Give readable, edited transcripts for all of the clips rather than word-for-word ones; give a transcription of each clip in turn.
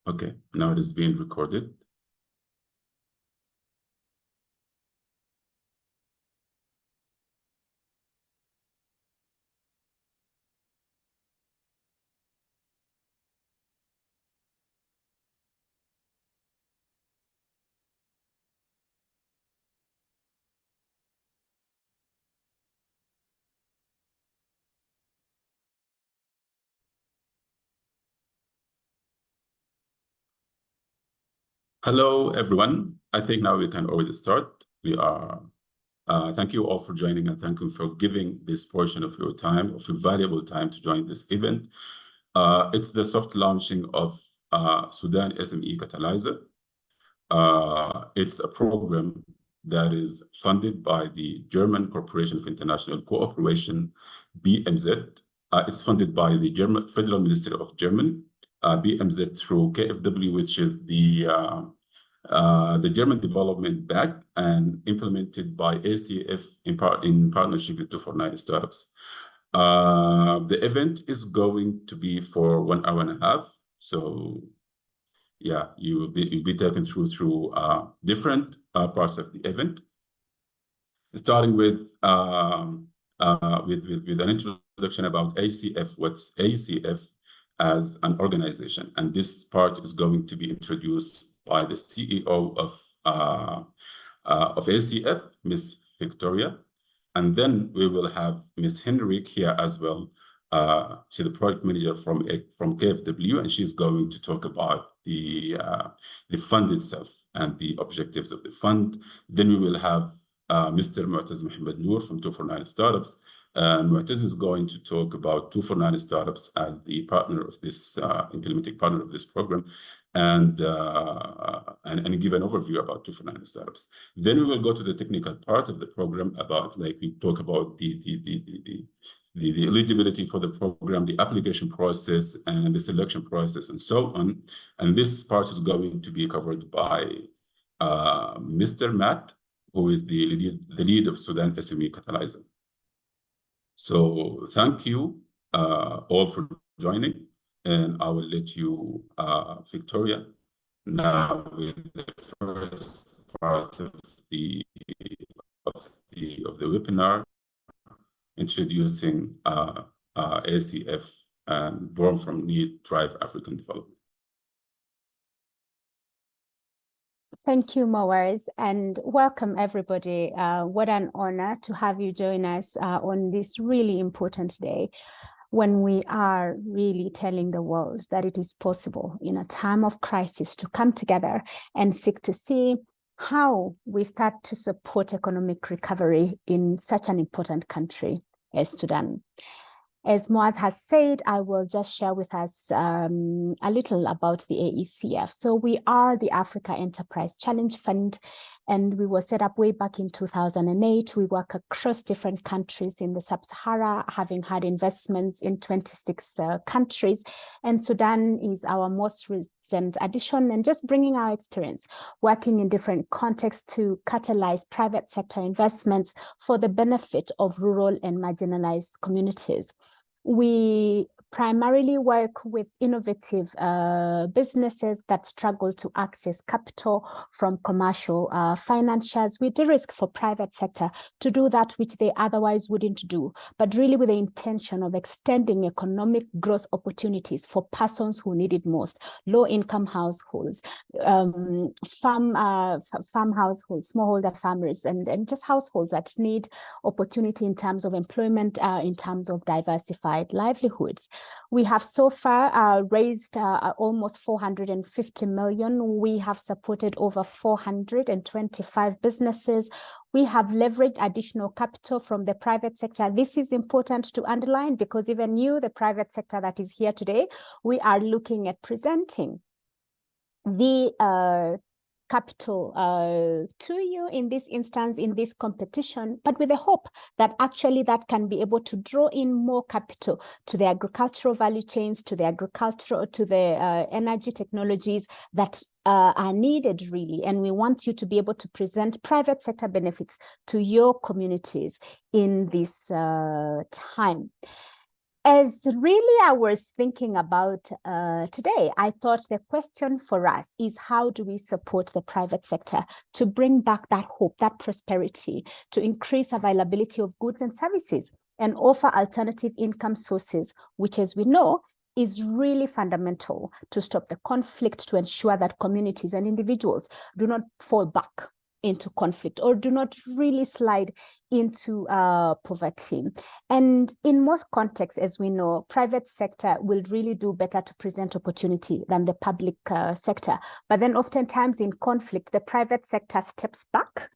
Okay, now it is being recorded. Hello, everyone. I think now we can already start. Thank you all for joining, and thank you for giving this portion of your time, of your valuable time, to join this event. It's the soft launching of Sudan SME Catalyser. It's a program that is funded by the German Corporation of International Cooperation, BMZ. It's funded by the Federal Ministry of Germany, BMZ through KfW, which is the German Development Bank, and implemented by AECF in partnership with 249Startups. The event is going to be for 1 hour and a half. So yeah, you'll be taken through different parts of the event, starting with an introduction about AECF, what's AECF as an organization, and this part is going to be introduced by the CEO of AECF, Miss Victoria, and then we will have Miss Henrik here as well. She's the project manager from KfW, and she's going to talk about the fund itself and the objectives of the fund. Then we will have Mr. Mu'taz Mohammed Noor from 249Startups. Mu'taz is going to talk about 249Startups as the partner of this implementing partner of this program, and give an overview about 249Startups. Then we will go to the technical part of the program, about, like, we talk about the eligibility for the program, the application process, and the selection process, and so on. And this part is going to be covered by Mr. Matt, who is the lead of Sudan SME Catalyser. So thank you all for joining, and I will let you, Victoria, now with the first part of the webinar, introducing AECF and Born from Need, Drive African Development. Thank you, Mawaz, and welcome everybody. What an honor to have you join us on this really important day, when we are really telling the world that it is possible in a time of crisis to come together and seek to see how we start to support economic recovery in such an important country as Sudan. As Moaz has said, I will just share with us a little about the AECF. So we are the Africa Enterprise Challenge Fund, and we were set up way back in 2008. We work across different countries in the Sub-Sahara, having had investments in 26 countries. And Sudan is our most recent addition, and just bringing our experience, working in different contexts to catalyze private sector investments for the benefit of rural and marginalized communities. We primarily work with innovative businesses that struggle to access capital from commercial financiers. We de-risk for private sector to do that which they otherwise wouldn't do, but really with the intention of extending economic growth opportunities for persons who need it most: low-income households, farm households, smallholder farmers, and just households that need opportunity in terms of employment, in terms of diversified livelihoods. We have so far raised almost 450 million. We have supported over 425 businesses. We have leveraged additional capital from the private sector. This is important to underline, because even you, the private sector that is here today, we are looking at presenting the capital to you in this instance, in this competition, but with the hope that actually that can be able to draw in more capital to the agricultural value chains, to the energy technologies that are needed, really. And we want you to be able to present private sector benefits to your communities in this time. As really I was thinking about today, I thought the question for us is, how do we support the private sector to bring back that hope, that prosperity, to increase availability of goods and services and offer alternative income sources, which, as we know, is really fundamental to stop the conflict, to ensure that communities and individuals do not fall back into conflict or do not really slide into poverty. And in most contexts, as we know, private sector will really do better to present opportunity than the public sector. But then oftentimes in conflict, the private sector steps back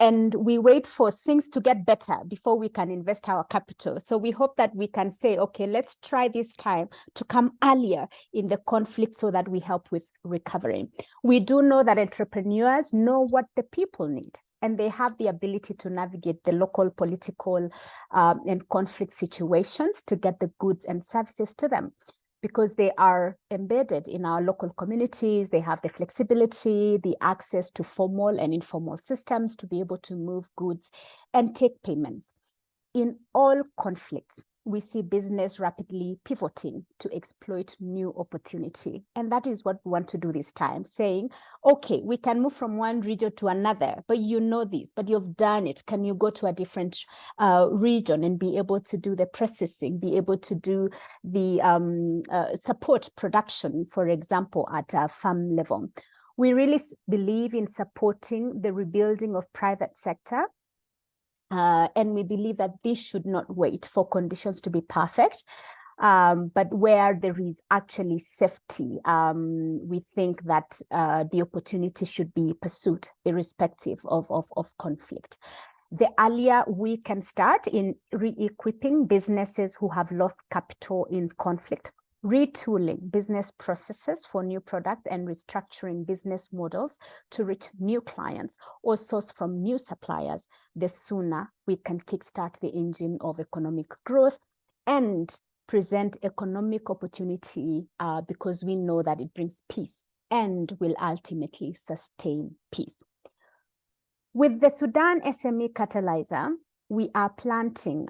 and we wait for things to get better before we can invest our capital. So we hope that we can say, okay, let's try this time to come earlier in the conflict so that we help with recovery. We do know that entrepreneurs know what the people need, and they have the ability to navigate the local political and conflict situations to get the goods and services to them, because they are embedded in our local communities. They have the flexibility, the access to formal and informal systems to be able to move goods and take payments. In all conflicts, we see business rapidly pivoting to exploit new opportunity. And that is what we want to do this time, saying, okay, we can move from one region to another, but you know this, but you've done it. Can you go to a different region and be able to do the processing, be able to do the support production, for example, at a farm level? We really believe in supporting the rebuilding of private sector. And we believe that this should not wait for conditions to be perfect, but where there is actually safety, we think that the opportunity should be pursued irrespective of conflict. The earlier we can start in re-equipping businesses who have lost capital in conflict, retooling business processes for new products, and restructuring business models to reach new clients or source from new suppliers, the sooner we can kickstart the engine of economic growth and present economic opportunity, because we know that it brings peace and will ultimately sustain peace. With the Sudan SME Catalyser, we are planting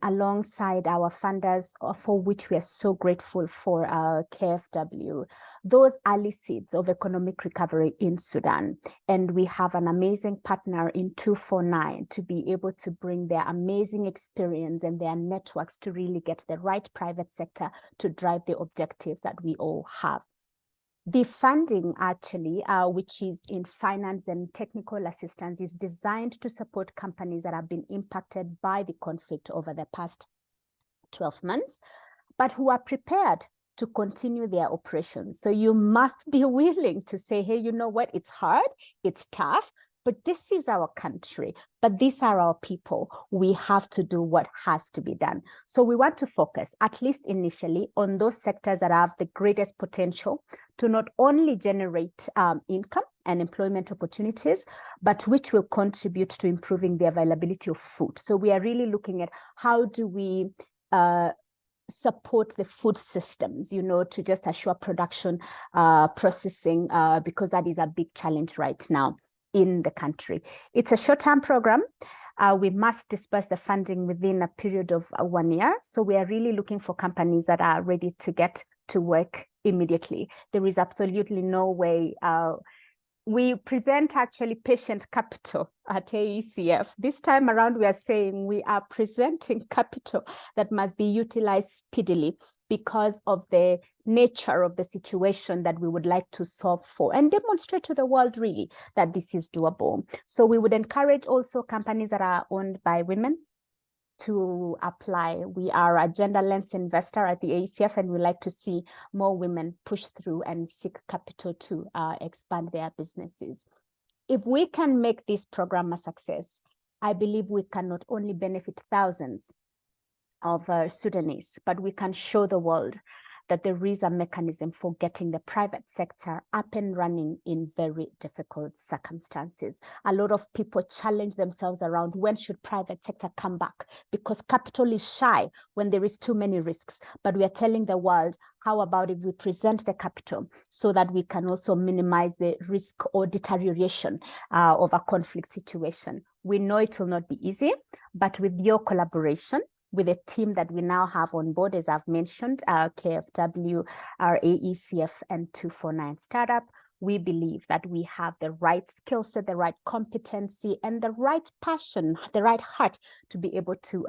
alongside our funders, for which we are so grateful for KfW, those early seeds of economic recovery in Sudan. And we have an amazing partner in 249 to be able to bring their amazing experience and their networks to really get the right private sector to drive the objectives that we all have. The funding actually, which is in finance and technical assistance, is designed to support companies that have been impacted by the conflict over the past 12 months, but who are prepared to continue their operations. So you must be willing to say, hey, you know what, it's hard, it's tough, but this is our country, but these are our people. We have to do what has to be done. So we want to focus, at least initially, on those sectors that have the greatest potential to not only generate income and employment opportunities, but which will contribute to improving the availability of food. So we are really looking at how do we support the food systems, you know, to just assure production, processing, because that is a big challenge right now in the country. It's a short-term program. We must disperse the funding within a period of 1 year. So we are really looking for companies that are ready to get to work immediately. There is absolutely no way. We present actually patient capital at AECF. This time around, we are saying we are presenting capital that must be utilized speedily because of the nature of the situation that we would like to solve for and demonstrate to the world really that this is doable. So we would encourage also companies that are owned by women to apply. We are a gender lens investor at the AECF, and we like to see more women push through and seek capital to expand their businesses. If we can make this program a success, I believe we can not only benefit thousands of Sudanese, but we can show the world that there is a mechanism for getting the private sector up and running in very difficult circumstances. A lot of people challenge themselves around when should private sector come back, because capital is shy when there is too many risks. But we are telling the world, how about if we present the capital so that we can also minimize the risk or deterioration of a conflict situation? We know it will not be easy, but with your collaboration, with a team that we now have on board, as I've mentioned, our KFW, our AECF, and 249 Startup, we believe that we have the right skill set, the right competency, and the right passion, the right heart to be able to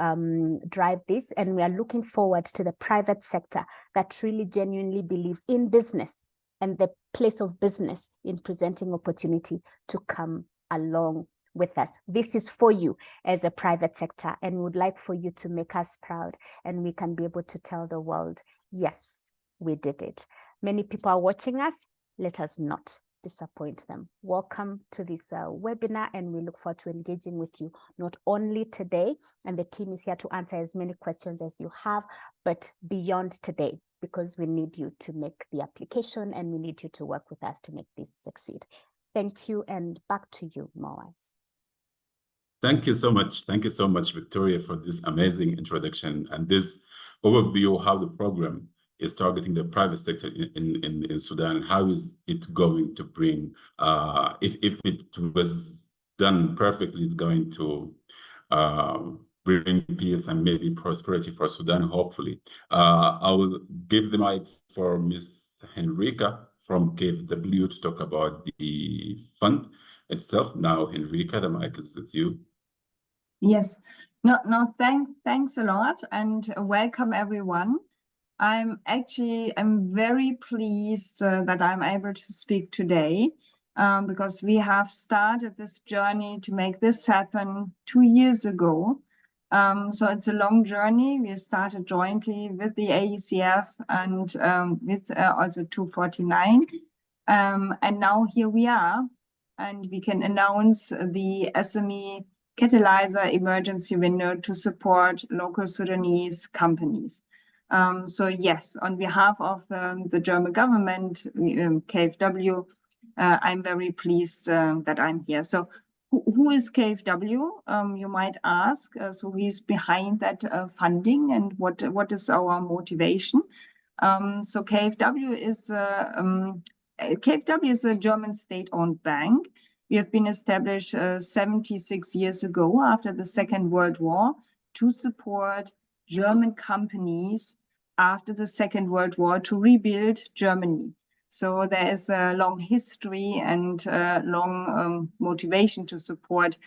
drive this. And we are looking forward to the private sector that really genuinely believes in business and the place of business in presenting opportunity to come along with us. This is for you as a private sector, and we would like for you to make us proud, and we can be able to tell the world, yes, we did it. Many people are watching us. Let us not disappoint them. Welcome to this webinar, and we look forward to engaging with you not only today, and the team is here to answer as many questions as you have, but beyond today, because we need you to make the application and we need you to work with us to make this succeed. Thank you, and back to you, Moaz. Thank you so much. Thank you so much, Victoria, for this amazing introduction and this overview of how the program is targeting the private sector in Sudan, and how is it going to bring, if it was done perfectly, it's going to bring peace and maybe prosperity for Sudan, hopefully. I will give the mic for Ms. Henrika from KFW to talk about the fund itself. Now, Henrika, the mic is with you. Yes, thanks a lot, and welcome everyone. I'm very pleased that I'm able to speak today because we have started this journey to make this happen 2 years ago. So it's a long journey. We started jointly with the AECF and with also 249. And now here we are, and we can announce the SME Catalyser emergency window to support local Sudanese companies. So yes, on behalf of the German government, KFW, I'm very pleased that I'm here. So who is KFW? You might ask. So who is behind that funding, and what is our motivation? So KFW is a German state-owned bank. We have been established 76 years ago after the Second World War to support German companies after the Second World War to rebuild Germany. So there is a long history and long motivation to support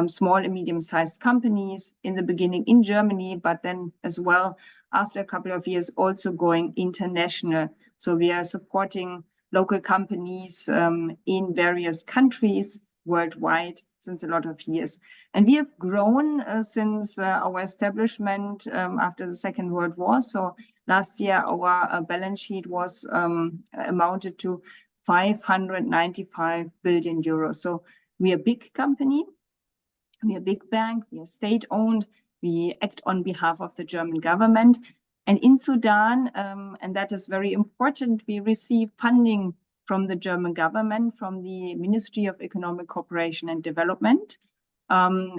small and medium-sized companies in the beginning in Germany, but then as well, after a couple of years, also going international. So we are supporting local companies in various countries worldwide since a lot of years. And we have grown since our establishment after the Second World War. So last year, our balance sheet was amounted to 595 billion euros. So we are a big company, we are a big bank, we are state-owned, we act on behalf of the German government. And in Sudan, and that is very important, we receive funding from the German government, from the Ministry of Economic Cooperation and Development,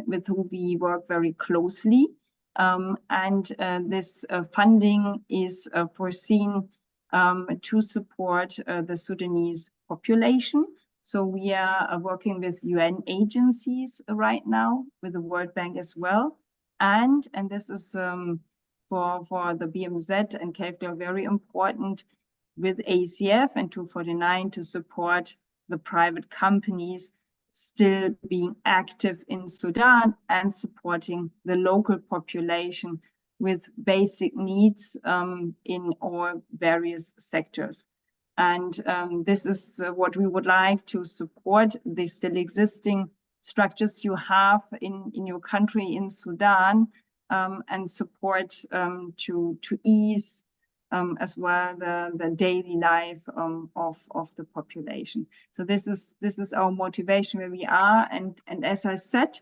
with whom we work very closely. This funding is foreseen to support the Sudanese population. So we are working with UN agencies right now, with the World Bank as well. And this is for the BMZ and KFW very important, with AECF and 249 to support the private companies still being active in Sudan and supporting the local population with basic needs in all various sectors. And this is what we would like to support, the still existing structures you have in your country in Sudan, and support to ease as well the daily life of the population. So this is our motivation where we are. And as I said,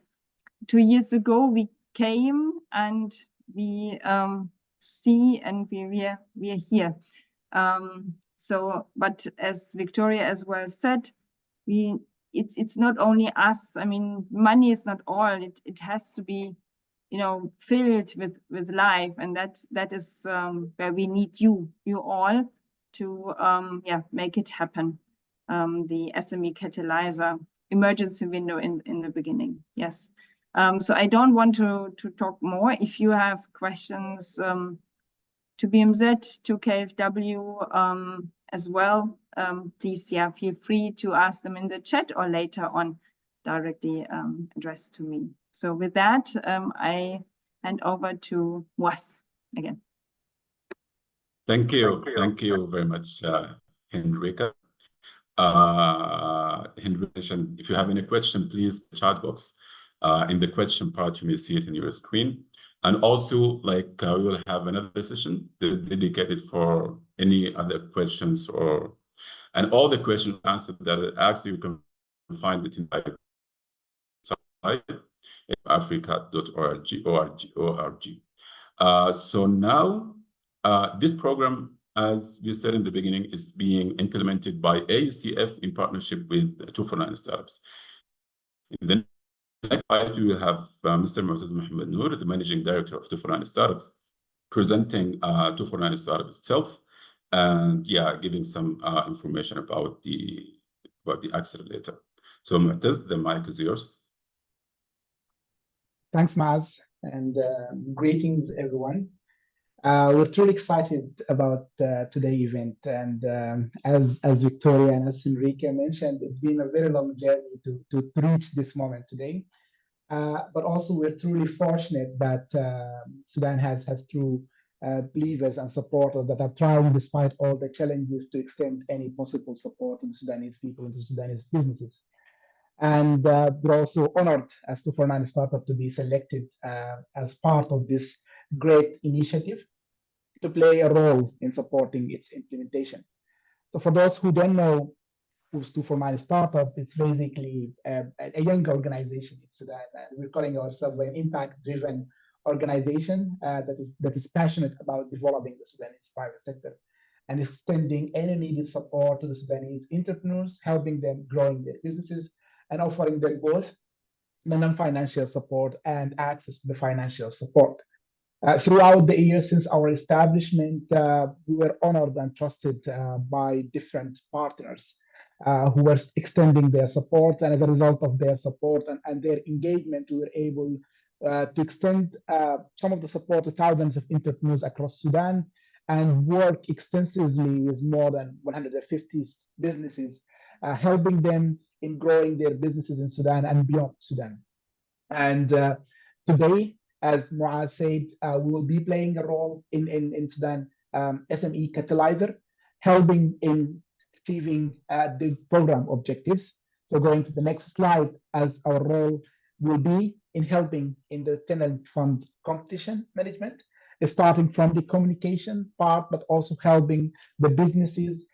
2 years ago we came and we see and we are here. But as Victoria as well said, it's not only us. I mean, money is not all. It has to be, filled with life, and that is where we need you all to make it happen. The SME Catalyser emergency window in the beginning. Yes. So I don't want to talk more. If you have questions to BMZ, to KfW as well, please, yeah, feel free to ask them in the chat or later on directly addressed to me. So with that, I hand over to Was again. Thank you. Thank you very much, Henrika. Henrika, if you have any question, please chat box. In the question part, you may see it in your screen. And also, like, we will have another session dedicated for any other questions and all the questions answered that are asked, you can find it in the site, africa.org. So now, this program, as we said in the beginning, is being implemented by AECF in partnership with 249Startups. In the next slide, we will have Mr. Mu'taz Mohammed Noor, the Managing Director of 249Startups, presenting 249Startups itself, and yeah, giving some information about the accelerator. So Mu'taz, the mic is yours. Thanks, Maz, and greetings, everyone. We're truly excited about today's event, and as Victoria and as Enrique mentioned, it's been a very long journey to reach this moment today. But also, we're truly fortunate that Sudan has true believers and supporters that are trying, despite all the challenges, to extend any possible support to the Sudanese people and to Sudanese businesses. And we're also honored as 249Startup to be selected as part of this great initiative to play a role in supporting its implementation. So for those who don't know who's 249Startup, it's basically a young organization in Sudan. We're calling ourselves an impact-driven organization that is passionate about developing the Sudanese private sector and extending any needed support to the Sudanese entrepreneurs, helping them growing their businesses and offering them both the non-financial support and access to the financial support. Throughout the years since our establishment, we were honored and trusted by different partners who were extending their support, and as a result of their support and their engagement, we were able to extend some of the support to thousands of entrepreneurs across Sudan and work extensively with more than 150 businesses, helping them in growing their businesses in Sudan and beyond Sudan. And today, as Muaz said, we will be playing a role in Sudan SME Catalyser, helping in achieving the program objectives. So going to the next slide, as our role will be in helping in the tenant fund competition management, starting from the communication part, but also helping the businesses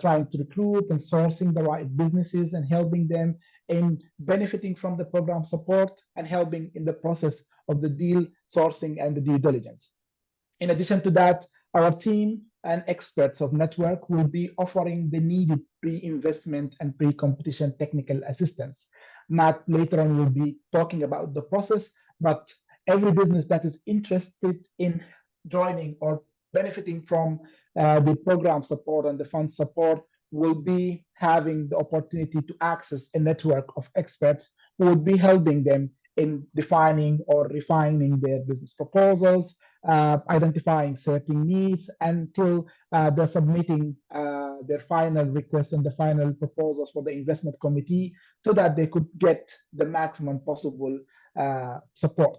trying to recruit and sourcing the right businesses and helping them in benefiting from the program support and helping in the process of the deal sourcing and the due diligence. In addition to that, our team and experts of network will be offering the needed pre-investment and pre-competition technical assistance. Matt later on will be talking about the process, but every business that is interested in joining or benefiting from the program support and the fund support will be having the opportunity to access a network of experts who will be helping them in defining or refining their business proposals, identifying certain needs until they're submitting their final requests and the final proposals for the investment committee so that they could get the maximum possible support.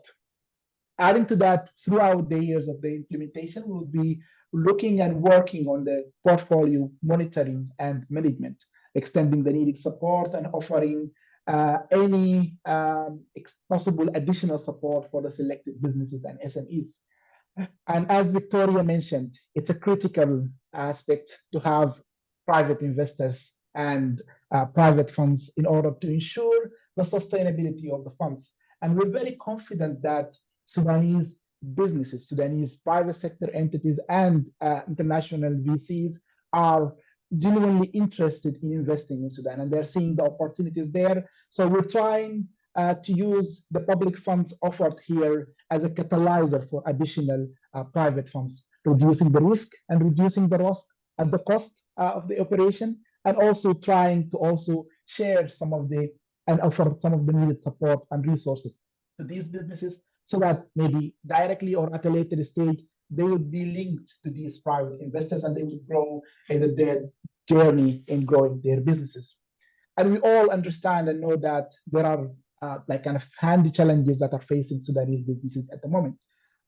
Adding to that, throughout the years of the implementation, we'll be looking and working on the portfolio monitoring and management, extending the needed support and offering any possible additional support for the selected businesses and SMEs. And as Victoria mentioned, it's a critical aspect to have private investors and private funds in order to ensure the sustainability of the funds. And we're very confident that Sudanese businesses, Sudanese private sector entities, and international VCs are genuinely interested in investing in Sudan, and they're seeing the opportunities there. So we're trying to use the public funds offered here as a catalyzer for additional private funds, reducing the risk and reducing the risk and the cost of the operation, and also trying to also share some of the and offer some of the needed support and resources to these businesses so that maybe directly or at a later stage, they would be linked to these private investors and they would grow in their journey in growing their businesses. And we all understand and know that there are like kind of handy challenges that are facing Sudanese businesses at the moment.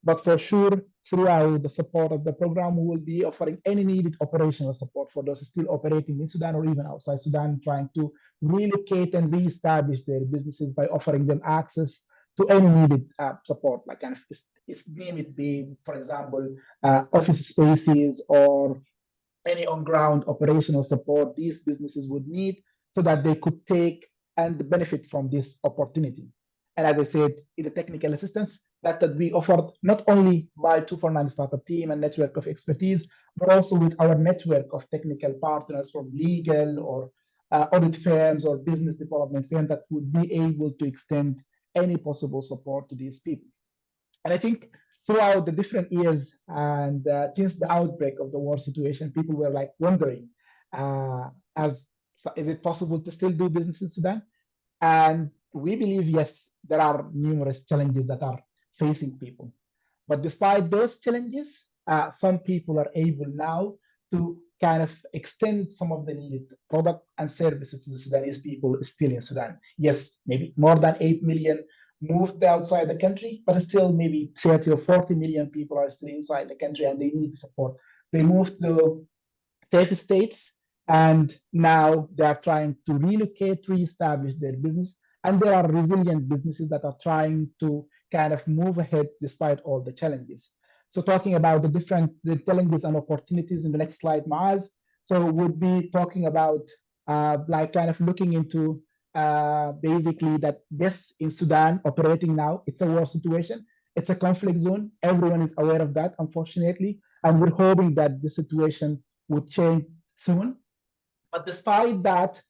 But for sure, throughout the support of the program, we will be offering any needed operational support for those still operating in Sudan or even outside Sudan, trying to relocate and reestablish their businesses by offering them access to any needed support, like kind of name it be, for example, office spaces or any on-ground operational support these businesses would need so that they could take and benefit from this opportunity. And as I said, in the technical assistance that would be offered not only by 249 Startup team and network of expertise, but also with our network of technical partners from legal or audit firms or business development firms that would be able to extend any possible support to these people. And I think throughout the different years and since the outbreak of the war situation, people were like wondering, is it possible to still do business in Sudan? And we believe, yes, there are numerous challenges that are facing people. But despite those challenges, some people are able now to kind of extend some of the needed product and services to the Sudanese people still in Sudan. Yes, maybe more than 8 million moved outside the country, but still maybe 30 or 40 million people are still inside the country and they need support. They moved to safe states and now they are trying to relocate, reestablish their business. And there are resilient businesses that are trying to kind of move ahead despite all the challenges. So talking about the challenges and opportunities in the next slide, Maaz. So we'll be talking about like kind of looking into basically that this in Sudan operating now, it's a war situation. It's a conflict zone. Everyone is aware of that, unfortunately. And we're hoping that the situation would change soon. But despite that,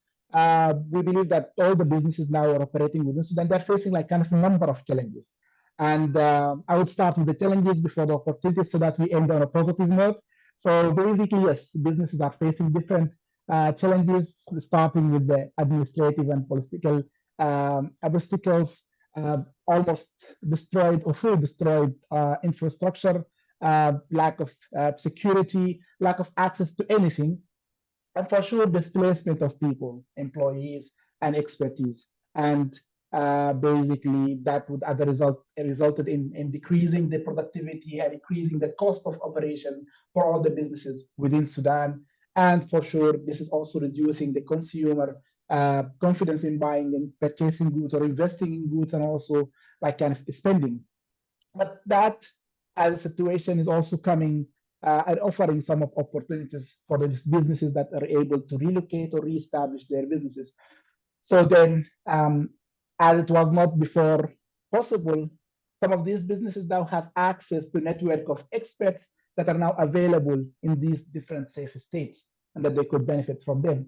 we believe that all the businesses now are operating within Sudan. They're facing like kind of a number of challenges. And I would start with the challenges before the opportunities so that we end on a positive note. So basically, yes, businesses are facing different challenges, starting with the administrative and political obstacles, almost destroyed or fully destroyed infrastructure, lack of security, lack of access to anything, and for sure displacement of people, employees, and expertise. And basically that would as a result resulted in decreasing the productivity and increasing the cost of operation for all the businesses within Sudan. And for sure, this is also reducing the consumer confidence in buying and purchasing goods or investing in goods and also like kind of spending. But that as a situation is also coming and offering some opportunities for these businesses that are able to relocate or reestablish their businesses. So then, as it was not before possible, some of these businesses now have access to network of experts that are now available in these different safe states and that they could benefit from them.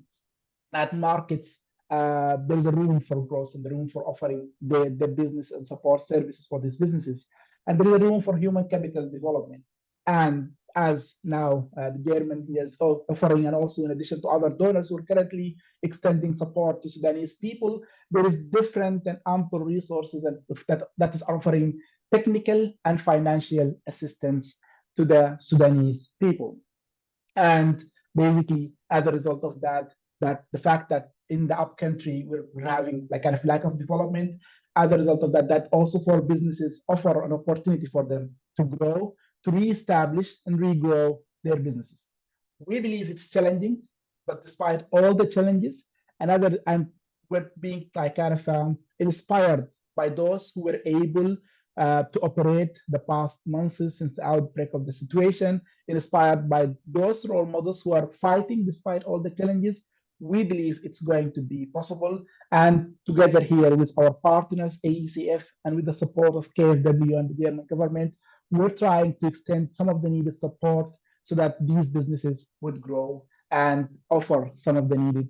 That markets, there's a room for growth and the room for offering the business and support services for these businesses. And there is a room for human capital development. And as now the German is offering, and also in addition to other donors who are currently extending support to Sudanese people, there is different and ample resources that is offering technical and financial assistance to the Sudanese people. And basically, as a result of that the fact that in the upcountry we're having like kind of lack of development, as a result of that also for businesses offer an opportunity for them to grow, to reestablish and regrow their businesses. We believe it's challenging, but despite all the challenges, and we're being like kind of inspired by those who were able to operate the past months since the outbreak of the situation, inspired by those role models who are fighting despite all the challenges. We believe it's going to be possible. And together here with our partners, AECF, and with the support of KfW and the German government, we're trying to extend some of the needed support so that these businesses would grow and offer some of the needed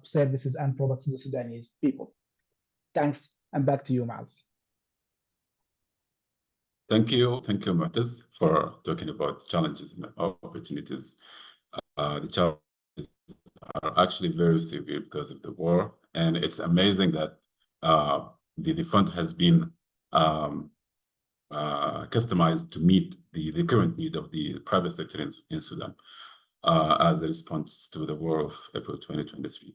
services and products to the Sudanese people. Thanks, and back to you, Maaz. Thank you, Mu'taz, for talking about challenges and opportunities. The challenges are actually very severe because of the war, and it's amazing that the fund has been customized to meet the current need of the private sector in Sudan as a response to the war of April 2023.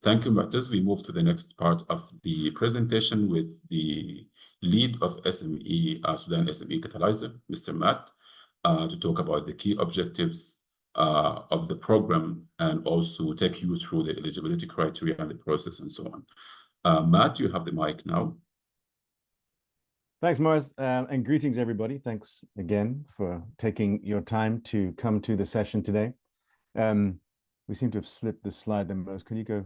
Thank you, Mu'taz. We move to the next part of the presentation with the lead of SME, Sudan SME Catalyser, Mr. Matt, to talk about the key objectives of the program and also take you through the eligibility criteria and the process and so on. Matt, you have the mic now. Thanks, Morris, and greetings, everybody. Thanks again for taking your time to come to the session today. We seem to have slipped the slide then, Morris. Can you go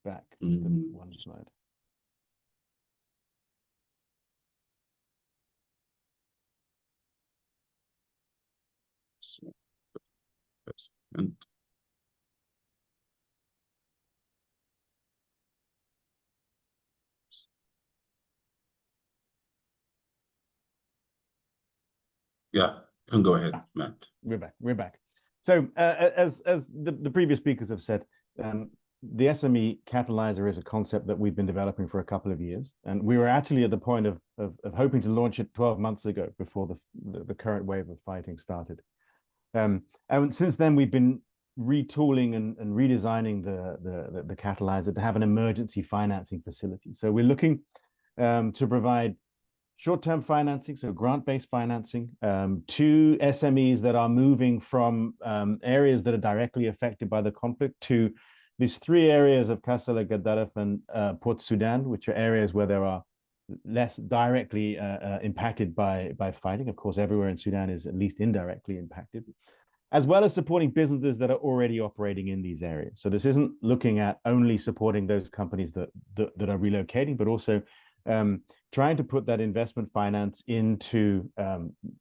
back just one slide? And yeah, you can go ahead, Matt. We're back. So as the previous speakers have said, the SME Catalyser is a concept that we've been developing for a couple of years, and we were actually at the point of hoping to launch it 12 months ago before the current wave of fighting started. And since then, we've been retooling and redesigning the Catalyser to have an emergency financing facility. So we're looking to provide short-term financing, so grant-based financing, to SMEs that are moving from areas that are directly affected by the conflict to these three areas of Kasala, Gaddaref, and Port Sudan, which are areas where there are less directly impacted by fighting. Of course, everywhere in Sudan is at least indirectly impacted, as well as supporting businesses that are already operating in these areas. So this isn't looking at only supporting those companies that are relocating, but also trying to put that investment finance into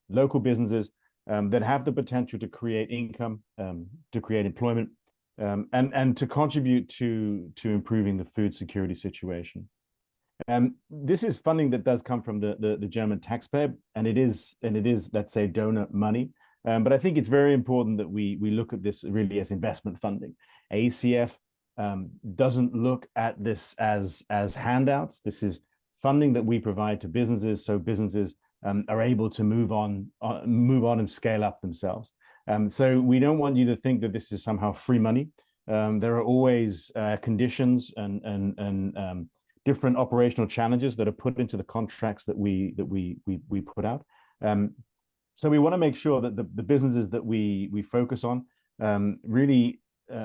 local businesses that have the potential to create income, to create employment, and to contribute to improving the food security situation. This is funding that does come from the German taxpayer, and it is, let's say, donor money. But I think it's very important that we look at this really as investment funding. AECF doesn't look at this as handouts. This is funding that we provide to businesses, so businesses are able to move on and scale up themselves. So we don't want you to think that this is somehow free money. There are always conditions and different operational challenges that are put into the contracts that we put out. So we want to make sure that the businesses that we focus on really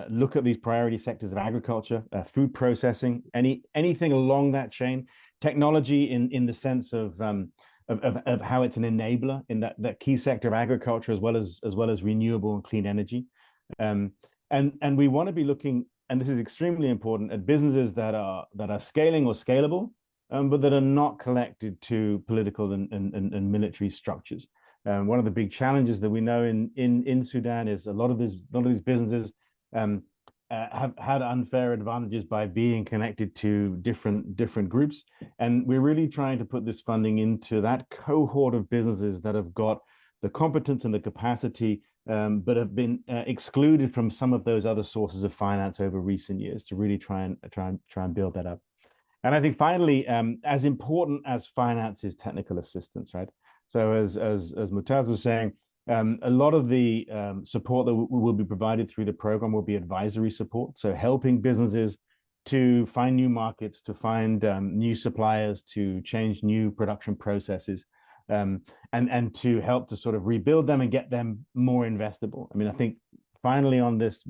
look at these priority sectors of agriculture, food processing, anything along that chain, technology in the sense of how it's an enabler in that key sector of agriculture, as well as renewable and clean energy. And we want to be looking, and this is extremely important, at businesses that are scaling or scalable, but that are not connected to political and military structures. One of the big challenges that we know in Sudan is a lot of these businesses have had unfair advantages by being connected to different groups, and we're really trying to put this funding into that cohort of businesses that have got the competence and the capacity, but have been excluded from some of those other sources of finance over recent years, to really try and build that up. And I think finally, as important as finance is technical assistance, right? So as Mu'taz was saying, a lot of the support that will be provided through the program will be advisory support. So helping businesses to find new markets, to find new suppliers, to change new production processes, and to help to sort of rebuild them and get them more investable. I mean, I think finally on this,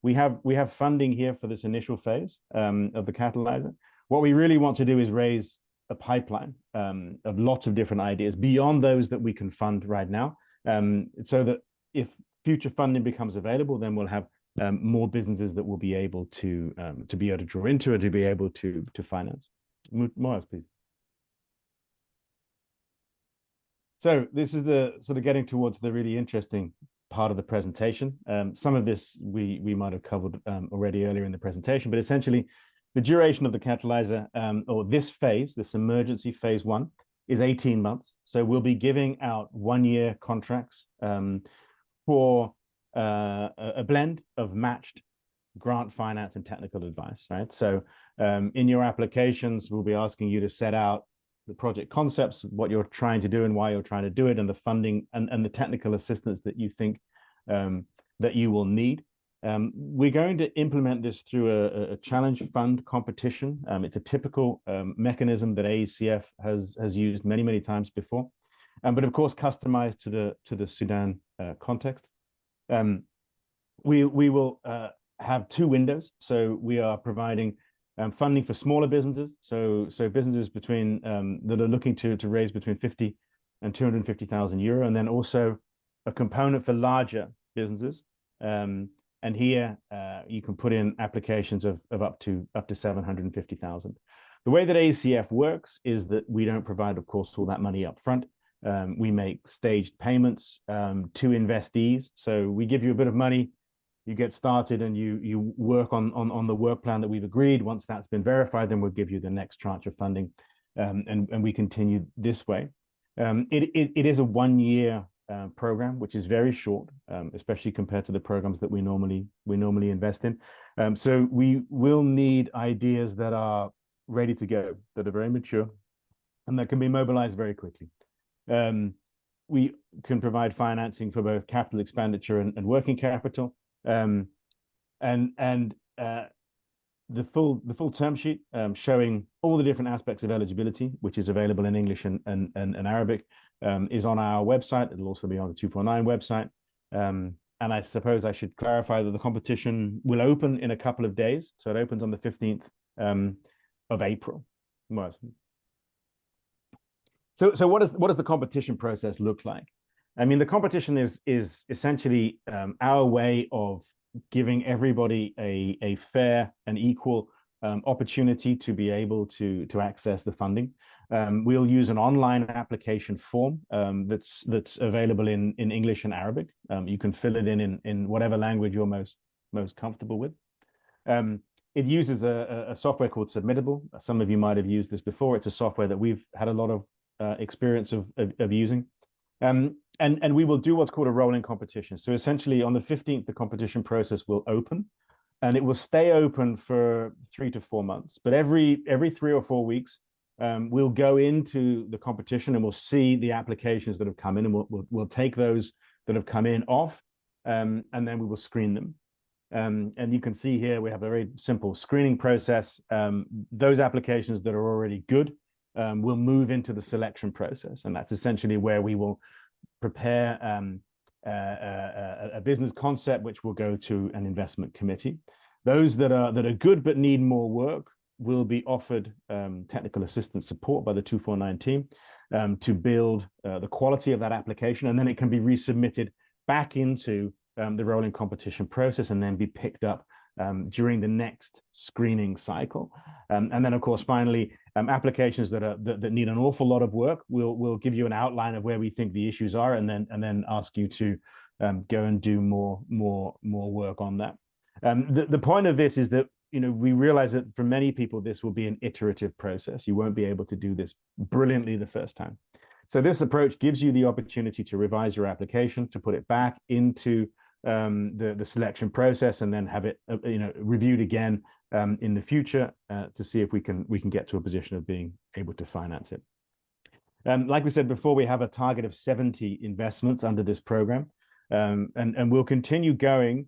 we have funding here for this initial phase of the Catalyser. What we really want to do is raise a pipeline of lots of different ideas beyond those that we can fund right now, so that if future funding becomes available, then we'll have more businesses that will be able to draw into and to be able to finance. Morris, please. So this is the sort of getting towards the really interesting part of the presentation. Some of this we might have covered already earlier in the presentation, but essentially the duration of the Catalyser, or this phase, this emergency phase 1, is 18 months. So we'll be giving out 1-year contracts for a blend of matched grant finance and technical advice, right? So in your applications, we'll be asking you to set out project concepts, what you're trying to do and why you're trying to do it, and the funding and the technical assistance that you think that you will need. We're going to implement this through a challenge fund competition. It's a typical mechanism that AECF has used many times before, but of course customized to the Sudan context. We will have two windows. So we are providing funding for smaller businesses. So businesses between that are looking to raise between 50 and 250,000 euro, and then also a component for larger businesses. And here you can put in applications of up to 750,000. The way that AECF works is that we don't provide, of course, all that money up front. We make staged payments to investees. So we give you a bit of money, you get started, and you work on the work plan that we've agreed. Once that's been verified, then we'll give you the next tranche of funding, and we continue this way. It is a 1-year program, which is very short, especially compared to the programs that we normally invest in. So we will need ideas that are ready to go, that are very mature, and that can be mobilized very quickly. We can provide financing for both capital expenditure and working capital. And the full term sheet showing all the different aspects of eligibility, which is available in English and Arabic, is on our website. It'll also be on the 249 website. And I suppose I should clarify that the competition will open in a couple of days. So it opens on the 15th of April. So what does the competition process look like? I mean, the competition is essentially our way of giving everybody a fair and equal opportunity to be able to access the funding. We'll use an online application form that's available in English and Arabic. You can fill it in whatever language you're most comfortable with. It uses a software called Submittable. Some of you might have used this before. It's a software that we've had a lot of experience of using. And we will do what's called a rolling competition. So essentially on the 15th, the competition process will open, and it will stay open for 3 to 4 months. But every 3 or 4 weeks, we'll go into the competition and we'll see the applications that have come in, and we'll take those that have come in off, and then we will screen them. And you can see here we have a very simple screening process. Those applications that are already good will move into the selection process, and that's essentially where we will prepare a business concept which will go to an investment committee. Those that are good but need more work will be offered technical assistance support by the 249 team to build the quality of that application, and then it can be resubmitted back into the rolling competition process and then be picked up during the next screening cycle. And then, of course, finally, applications that need an awful lot of work, we'll give you an outline of where we think the issues are, and then ask you to go and do more work on that. The point of this is that we realize that for many people this will be an iterative process. You won't be able to do this brilliantly the first time. So this approach gives you the opportunity to revise your application, to put it back into the selection process, and then have it reviewed again in the future to see if we can get to a position of being able to finance it. Like we said before, we have a target of 70 investments under this program, and we'll continue going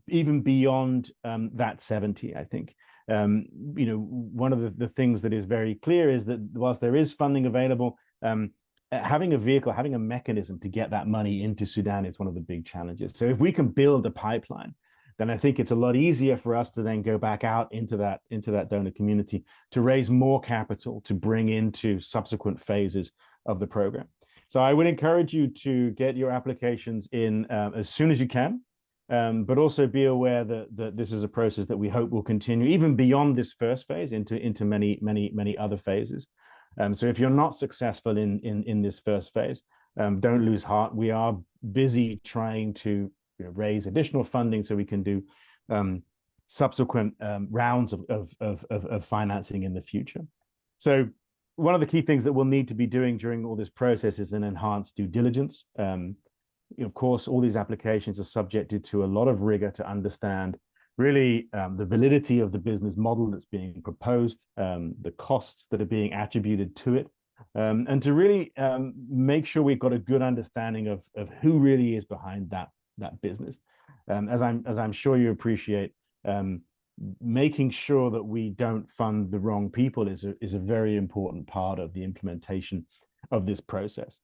even beyond that 70. I think one of the things that is very clear is that whilst there is funding available, having a vehicle, having a mechanism to get that money into Sudan is one of the big challenges. So if we can build a pipeline, then I think it's a lot easier for us to then go back out into that donor community to raise more capital to bring into subsequent phases of the program. So I would encourage you to get your applications in as soon as you can, but also be aware that this is a process that we hope will continue even beyond this first phase into many other phases. So if you're not successful in this first phase, don't lose heart. We are busy trying to raise additional funding so we can do subsequent rounds of financing in the future. So one of the key things that we'll need to be doing during all this process is an enhanced due diligence. Of course, all these applications are subjected to a lot of rigor to understand really the validity of the business model that's being proposed, the costs that are being attributed to it, and to really make sure we've got a good understanding of who really is behind that business. As I'm sure you appreciate, making sure that we don't fund the wrong people is a very important part of the implementation of this process.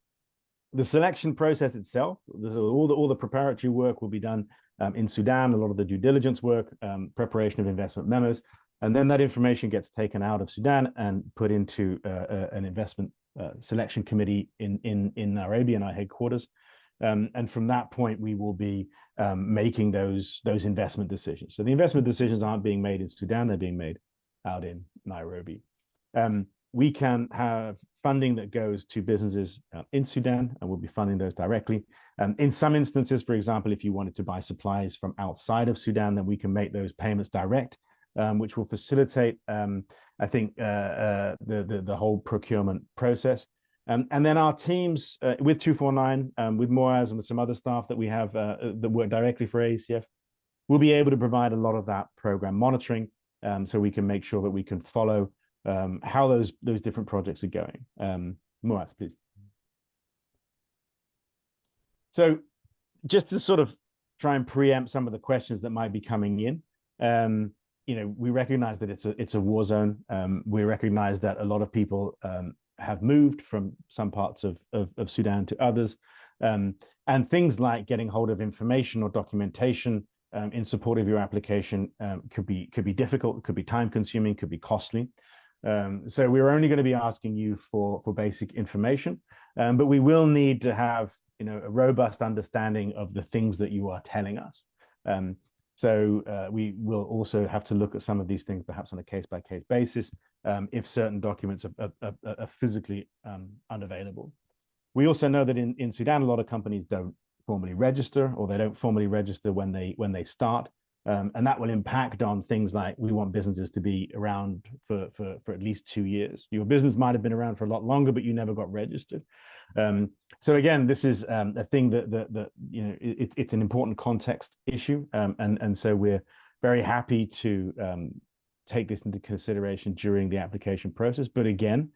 The selection process itself, all the preparatory work will be done in Sudan, a lot of the due diligence work, preparation of investment memos, and then that information gets taken out of Sudan and put into an investment selection committee in Nairobi, in our headquarters. And from that point, we will be making those investment decisions. So the investment decisions aren't being made in Sudan, they're being made out in Nairobi. We can have funding that goes to businesses in Sudan, and we'll be funding those directly. In some instances, for example, if you wanted to buy supplies from outside of Sudan, then we can make those payments direct, which will facilitate, I think, the whole procurement process. And then our teams with 249, with Moaz and with some other staff that we have that work directly for AECF, will be able to provide a lot of that program monitoring, so we can make sure that we can follow how those different projects are going. Moaz, please. So just to sort of try and preempt some of the questions that might be coming in, we recognize that it's a war zone. We recognize that a lot of people have moved from some parts of Sudan to others. And things like getting hold of information or documentation in support of your application could be difficult, could be time consuming, could be costly. So we're only going to be asking you for basic information, but we will need to have a robust understanding of the things that you are telling us. So we will also have to look at some of these things perhaps on a case-by-case basis if certain documents are physically unavailable. We also know that in Sudan, a lot of companies don't formally register, or they don't formally register when they start. And that will impact on things like, we want businesses to be around for at least 2 years. Your business might have been around for a lot longer, but you never got registered. So again, this is a thing that it's an important context issue, and so we're very happy to take this into consideration during the application process. But again,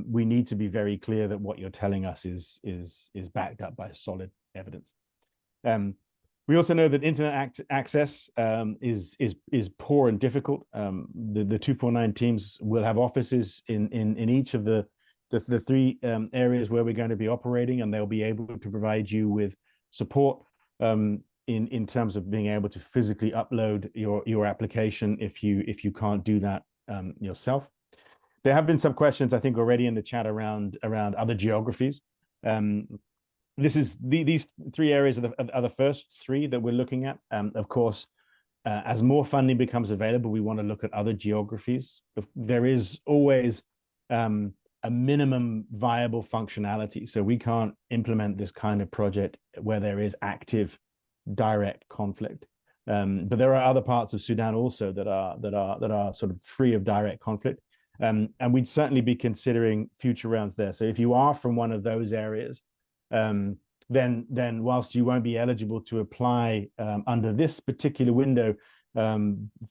we need to be very clear that what you're telling us is backed up by solid evidence. We also know that internet access is poor and difficult. The 249 teams will have offices in each of the three areas where we're going to be operating, and they'll be able to provide you with support in terms of being able to physically upload your application if you can't do that yourself. There have been some questions, I think, already in the chat around other geographies. These three areas are the first three that we're looking at. Of course, as more funding becomes available, we want to look at other geographies. There is always a minimum viable functionality. So we can't implement this kind of project where there is active direct conflict. But there are other parts of Sudan also that are sort of free of direct conflict. And we'd certainly be considering future rounds there. So if you are from one of those areas, then whilst you won't be eligible to apply under this particular window,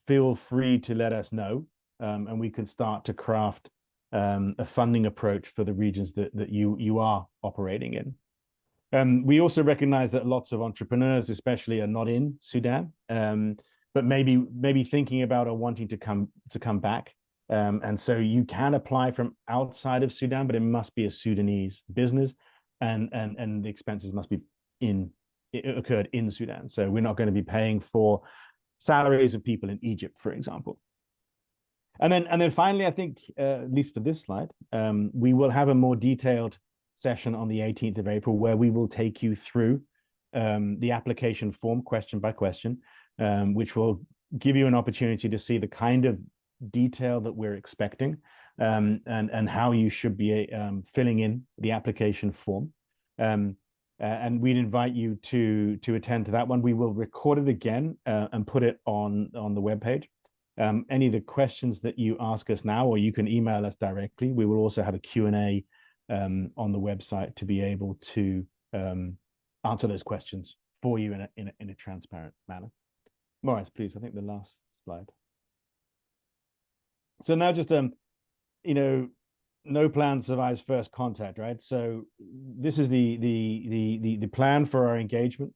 feel free to let us know, and we can start to craft a funding approach for the regions that you are operating in. We also recognize that lots of entrepreneurs, especially, are not in Sudan, but maybe thinking about or wanting to come back. And so you can apply from outside of Sudan, but it must be a Sudanese business. And the expenses must be occurred in Sudan. So we're not going to be paying for salaries of people in Egypt, for example. And then finally, I think, at least for this slide, we will have a more detailed session on the 18th of April, where we will take you through the application form question by question, which will give you an opportunity to see the kind of detail that we're expecting, and how you should be filling in the application form. And we'd invite you to attend to that one. We will record it again and put it on the webpage. Any of the questions that you ask us now, or you can email us directly. We will also have a Q&A on the website to be able to answer those questions for you in a transparent manner. Maurice, please. I think the last slide. So now just you know, no plan survives first contact, right? So this is the plan for our engagement.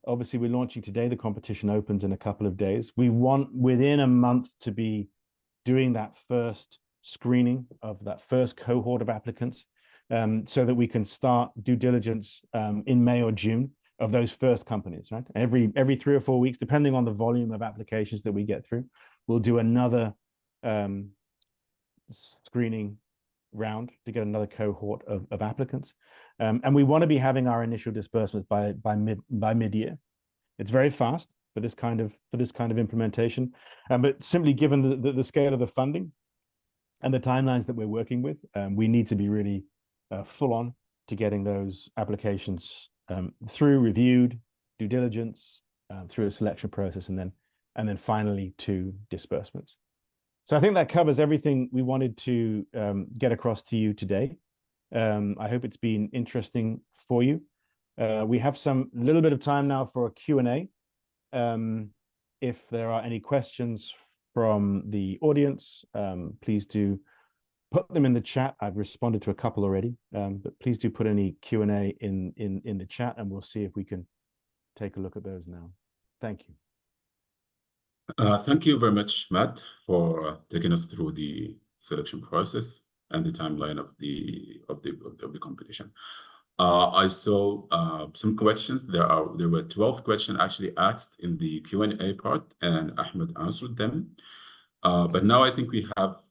Obviously, we're launching today. The competition opens in a couple of days. We want within a month to be doing that first screening of that first cohort of applicants, so that we can start due diligence in May or June of those first companies, right? Every 3 or 4 weeks, depending on the volume of applications that we get through, we'll do another screening round to get another cohort of applicants. And we want to be having our initial disbursements by mid-year. It's very fast for this kind of implementation, but simply given the scale of the funding and the timelines that we're working with, we need to be really full on to getting those applications through reviewed, due diligence, through a selection process, and then finally to disbursements. So I think that covers everything we wanted to get across to you today. I hope it's been interesting for you. We have some little bit of time now for a Q&A. If there are any questions from the audience, please do put them in the chat. I've responded to a couple already, but please do put any Q&A in the chat, and we'll see if we can take a look at those now. Thank you. Thank you very much, Matt, for taking us through the selection process and the timeline of the competition. I saw some questions. There were 12 questions actually asked in the Q&A part, and Ahmed answered them. But now I think we have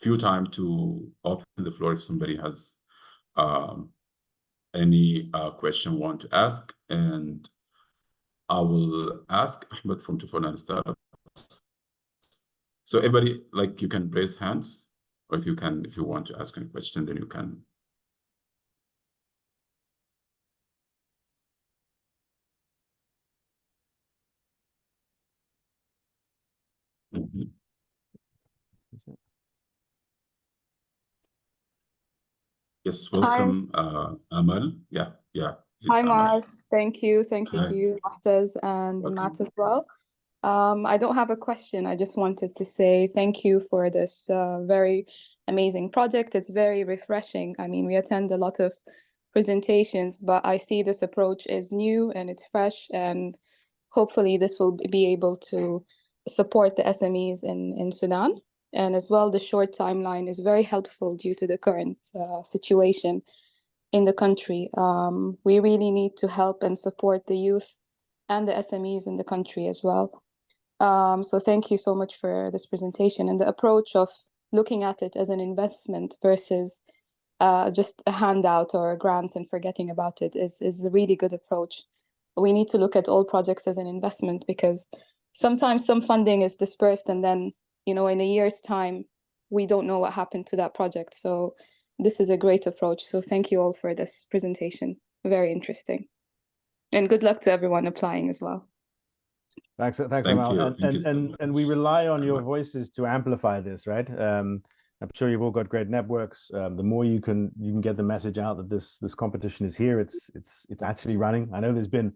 few time to open the floor if somebody has any question want to ask, and I will ask Ahmed from 249Startups. So everybody, like, you can raise hands, or if you want to ask any question, then you can. Yes, welcome, Amal. Yeah. Hi, Mars. Thank you to you, Mahtaz, and Matt as well. I don't have a question. I just wanted to say thank you for this very amazing project. It's very refreshing. I mean, we attend a lot of presentations, but I see this approach is new and it's fresh, and hopefully this will be able to support the SMEs in Sudan. And as well, the short timeline is very helpful due to the current situation in the country. We really need to help and support the youth and the SMEs in the country as well. So thank you so much for this presentation, and the approach of looking at it as an investment versus just a handout or a grant and forgetting about it is a really good approach. We need to look at all projects as an investment, because sometimes some funding is dispersed and then, you know, in a year's time, we don't know what happened to that project. So this is a great approach. So thank you all for this presentation. Very interesting. And good luck to everyone applying as well. Thanks, Amal. And we rely on your voices to amplify this, right? I'm sure you've all got great networks. The more you can get the message out that this competition is here, it's actually running. I know there's been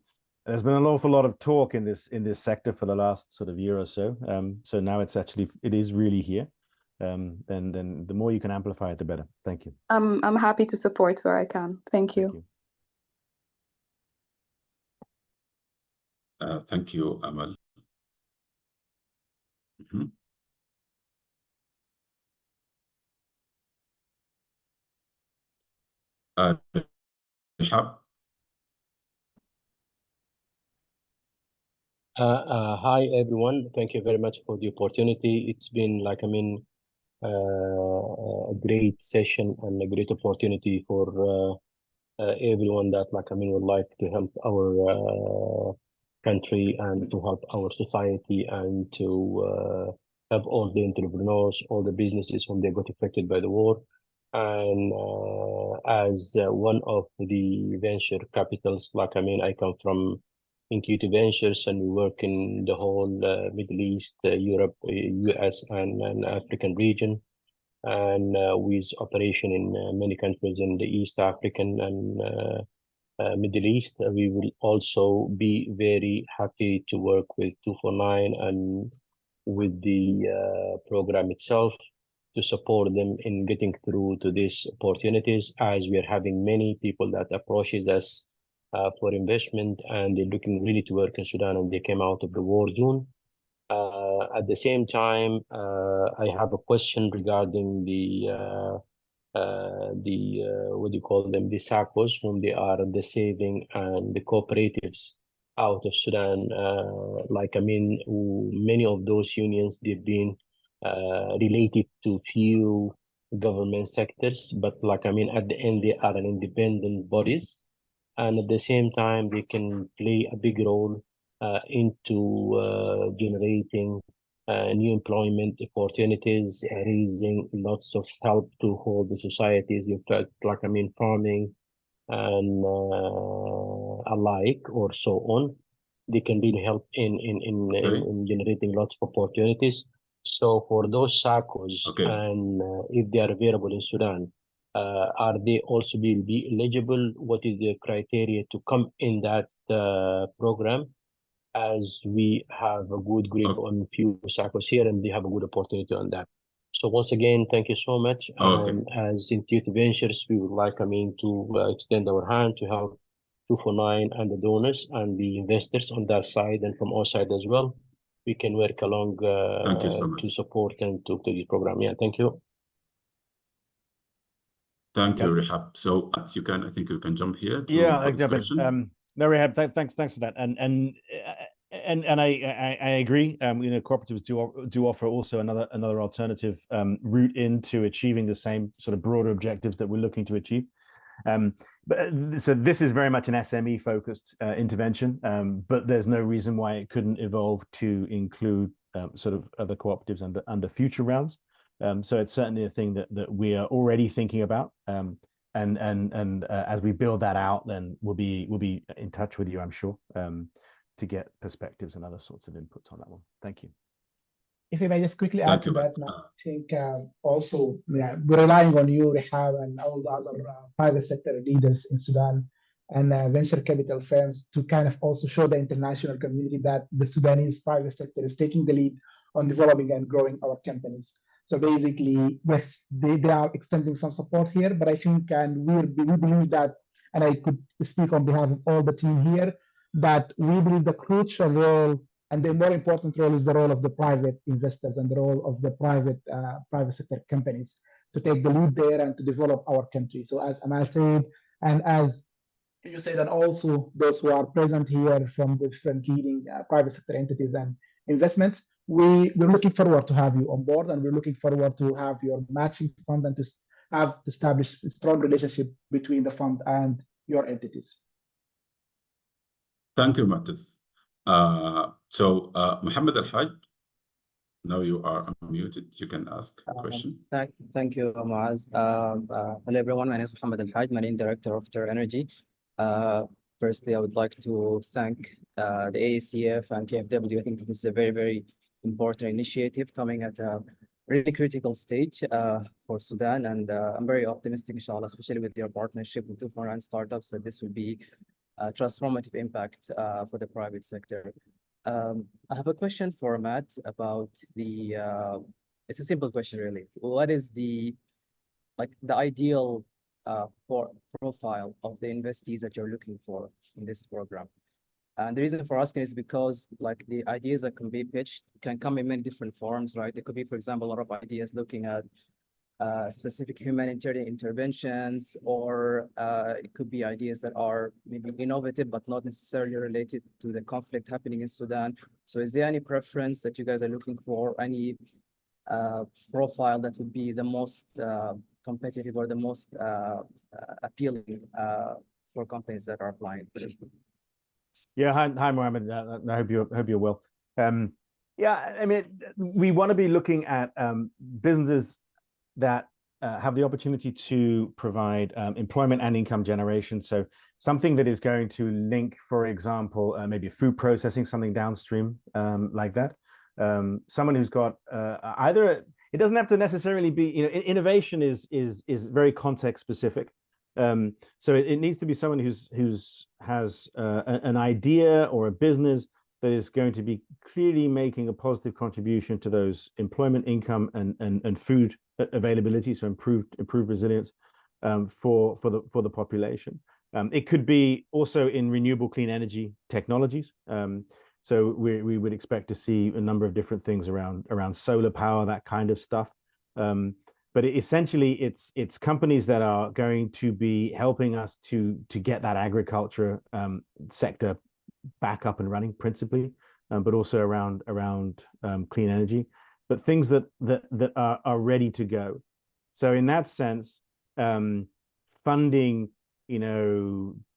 an awful lot of talk in this sector for the last sort of year or so. So now it is really here. Then the more you can amplify it, the better. Thank you. I'm happy to support where I can. Thank you. Thank you, Amal. Hi everyone. Thank you very much for the opportunity. It's been a great session and a great opportunity for everyone that would like to help our country and to help our society and to help all the entrepreneurs, all the businesses when they got affected by the war. And as one of the venture capitals, I come from Intuitive Ventures, and we work in the whole Middle East, Europe, US, and African region, and with operation in many countries in the East African and Middle East. We will also be very happy to work with 249 and with the program itself to support them in getting through to these opportunities, as we are having many people that approaches us for investment, and they're looking really to work in Sudan, and they came out of the war zone. At the same time, I have a question regarding the what do you call them, the SACCOs, whom they are the saving and the cooperatives out of Sudan. Many of those unions, they've been related to few government sectors, but at the end, they are an independent bodies. And at the same time, they can play a big role into generating new employment opportunities, raising lots of help to hold the societies, farming and alike, or so on. They can really help in generating lots of opportunities. So for those SACCOs, and if they are available in Sudan, are they also will be eligible? What is the criteria to come in that program? As we have a good grip on few SACCOs here, and they have a good opportunity on that. So once again, thank you so much. And as Intuitive Ventures, we would like, to extend our hand to help 249 and the donors and the investors on that side, and from our side as well. We can work along thank you so much. to support and to the program. Yeah, thank you. Thank you, Rehab. So I think you can jump here. I jump in. No, Rehab, thanks for that. And I agree. Cooperatives do offer also another alternative route into achieving the same sort of broader objectives that we're looking to achieve. So this is very much an SME focused intervention, but there's no reason why it couldn't evolve to include sort of other cooperatives under future rounds. So it's certainly a thing that we are already thinking about. And as we build that out, then we'll be in touch with you, I'm sure, to get perspectives and other sorts of inputs on that one. Thank you. If I may just quickly add to that, I think also we're relying on you, Rehab, and all the other private sector leaders in Sudan and venture capital firms to kind of also show the international community that the Sudanese private sector is taking the lead on developing and growing our companies. So basically, yes, they are extending some support here, but I think, and we believe that, and I could speak on behalf of all the team here, that we believe the crucial role and the more important role is the role of the private investors and the role of the private sector companies to take the lead there and to develop our country. So as Amal said, and as you said, and also those who are present here from the different leading private sector entities and investments, we're looking forward to have you on board, and we're looking forward to have your matching fund and to have established a strong relationship between the fund and your entities. Thank you, Matis. So Mohammed Al-Haj, now you are unmuted. You can ask a question. Thank you, Muaz. Hello, everyone. My name is Mohammed Al-Haj, Managing Director of Ter Energy. Firstly, I would like to thank the AECF and KFW. I think this is a very, very important initiative coming at a really critical stage for Sudan. And I'm very optimistic, inshallah, especially with your partnership with 249Startups, that this will be a transformative impact for the private sector. I have a question for Matt about the, it's a simple question really. What is the ideal profile of the investees that you're looking for in this program? And the reason for asking is because the ideas that can be pitched can come in many different forms, right? It could be, for example, a lot of ideas looking at specific humanitarian interventions, or it could be ideas that are maybe innovative, but not necessarily related to the conflict happening in Sudan. So is there any preference that you guys are looking for, any profile that would be the most competitive or the most appealing for companies that are applying? Yeah, hi Mohammed. I hope you're well. Yeah, I mean, we want to be looking at businesses that have the opportunity to provide employment and income generation. So something that is going to link, for example, maybe food processing, something downstream like that. Someone who's got either, it doesn't have to necessarily be, innovation is very context specific. So it needs to be someone has an idea or a business that is going to be clearly making a positive contribution to those employment, income, and food availability, so improved resilience for the population. It could be also in renewable clean energy technologies. So we would expect to see a number of different things around solar power, that kind of stuff. But essentially, it's companies that are going to be helping us to get that agriculture sector back up and running, principally, but also around clean energy, but things that are ready to go. So in that sense, funding,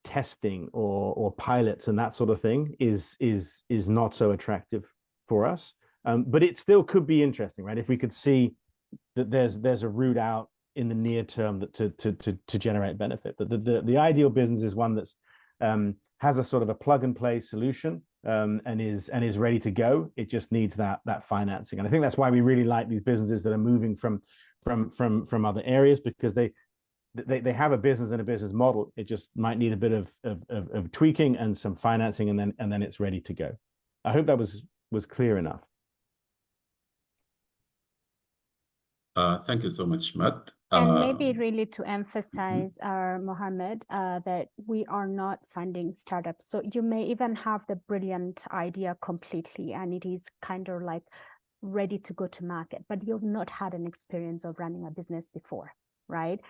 testing or pilots and that sort of thing is not so attractive for us. But it still could be interesting, right? If we could see that there's a route out in the near term that to generate benefit. But the ideal business is one that's has a sort of a plug and play solution and is ready to go. It just needs that financing. And I think that's why we really like these businesses that are moving from other areas, because they have a business and a business model. It just might need a bit of tweaking and some financing, and then it's ready to go. I hope that was clear enough. Thank you so much, Matt. And maybe really to emphasize, Mohammed, that we are not funding startups. So you may even have the brilliant idea completely, and it is kind of like ready to go to market, but you've not had an experience of running a business before, right?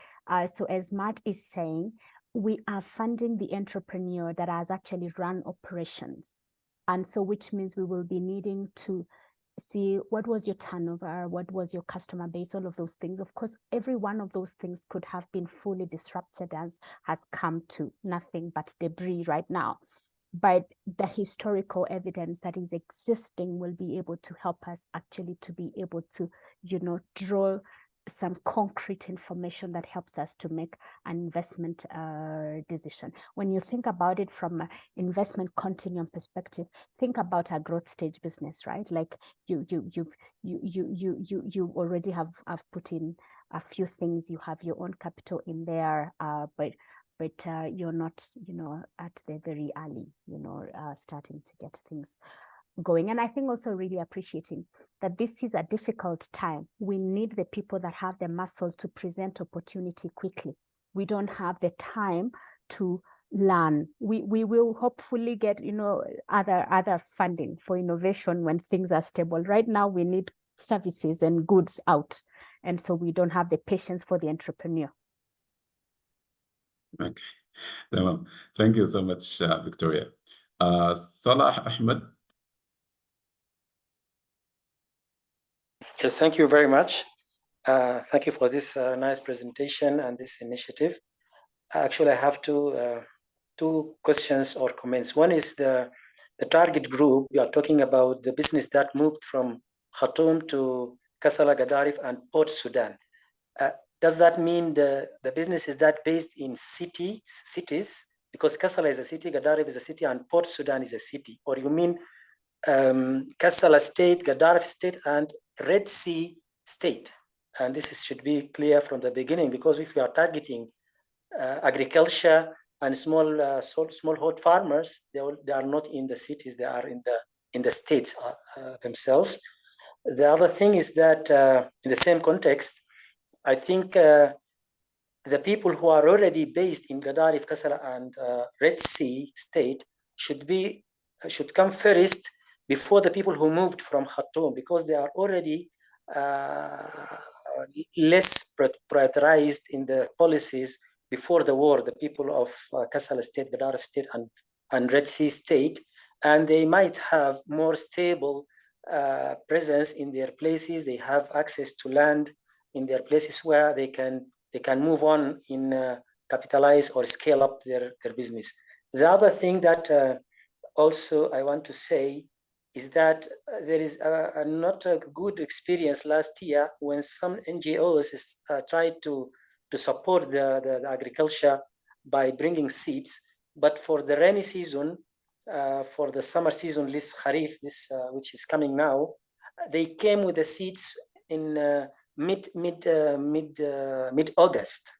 So as Matt is saying, we are funding the entrepreneur that has actually run operations. And so which means we will be needing to see what was your turnover, what was your customer base, all of those things. Of course, every one of those things could have been fully disrupted as has come to nothing but debris right now. But the historical evidence that is existing will be able to help us actually to be able to, draw some concrete information that helps us to make an investment decision. When you think about it from an investment continuum perspective, think about a growth stage business, right? Like you already have put in a few things. You have your own capital in there, but you're not, at the very early, starting to get things going. And I think also really appreciating that this is a difficult time. We need the people that have the muscle to present opportunity quickly. We don't have the time to learn. We will hopefully get, other funding for innovation when things are stable. Right now, we need services and goods out. And so we don't have the patience for the entrepreneur. Okay. Well, thank you so much, Victoria. Salah Ahmed. Yes, thank you very much. Thank you for this nice presentation and this initiative. Actually, I have two questions or comments. One is the target group. We are talking about the business that moved from Khartoum to Kassala, Gadarif, and Port Sudan. Does that mean the business is that based in cities? Because Kassala is a city, Gadarif is a city, and Port Sudan is a city. Or you mean Kassala state, Gadarif state, and Red Sea state? And this should be clear from the beginning, because if we are targeting agriculture and smallholder farmers, they are not in the cities, they are in the states themselves. The other thing is that in the same context, I think the people who are already based in Gadarif, Kassala, and Red Sea state should come first before the people who moved from Khartoum, because they are already less prioritized in the policies before the war, the people of Kassala state, Gadarif state, and Red Sea state, and they might have more stable presence in their places. They have access to land in their places where they can move on in capitalize or scale up their business. The other thing that also I want to say is that there is not a good experience last year when some NGOs tried to support the agriculture by bringing seeds, but for the rainy season, for the summer season, this Kharif, which is coming now, they came with the seeds in mid-August,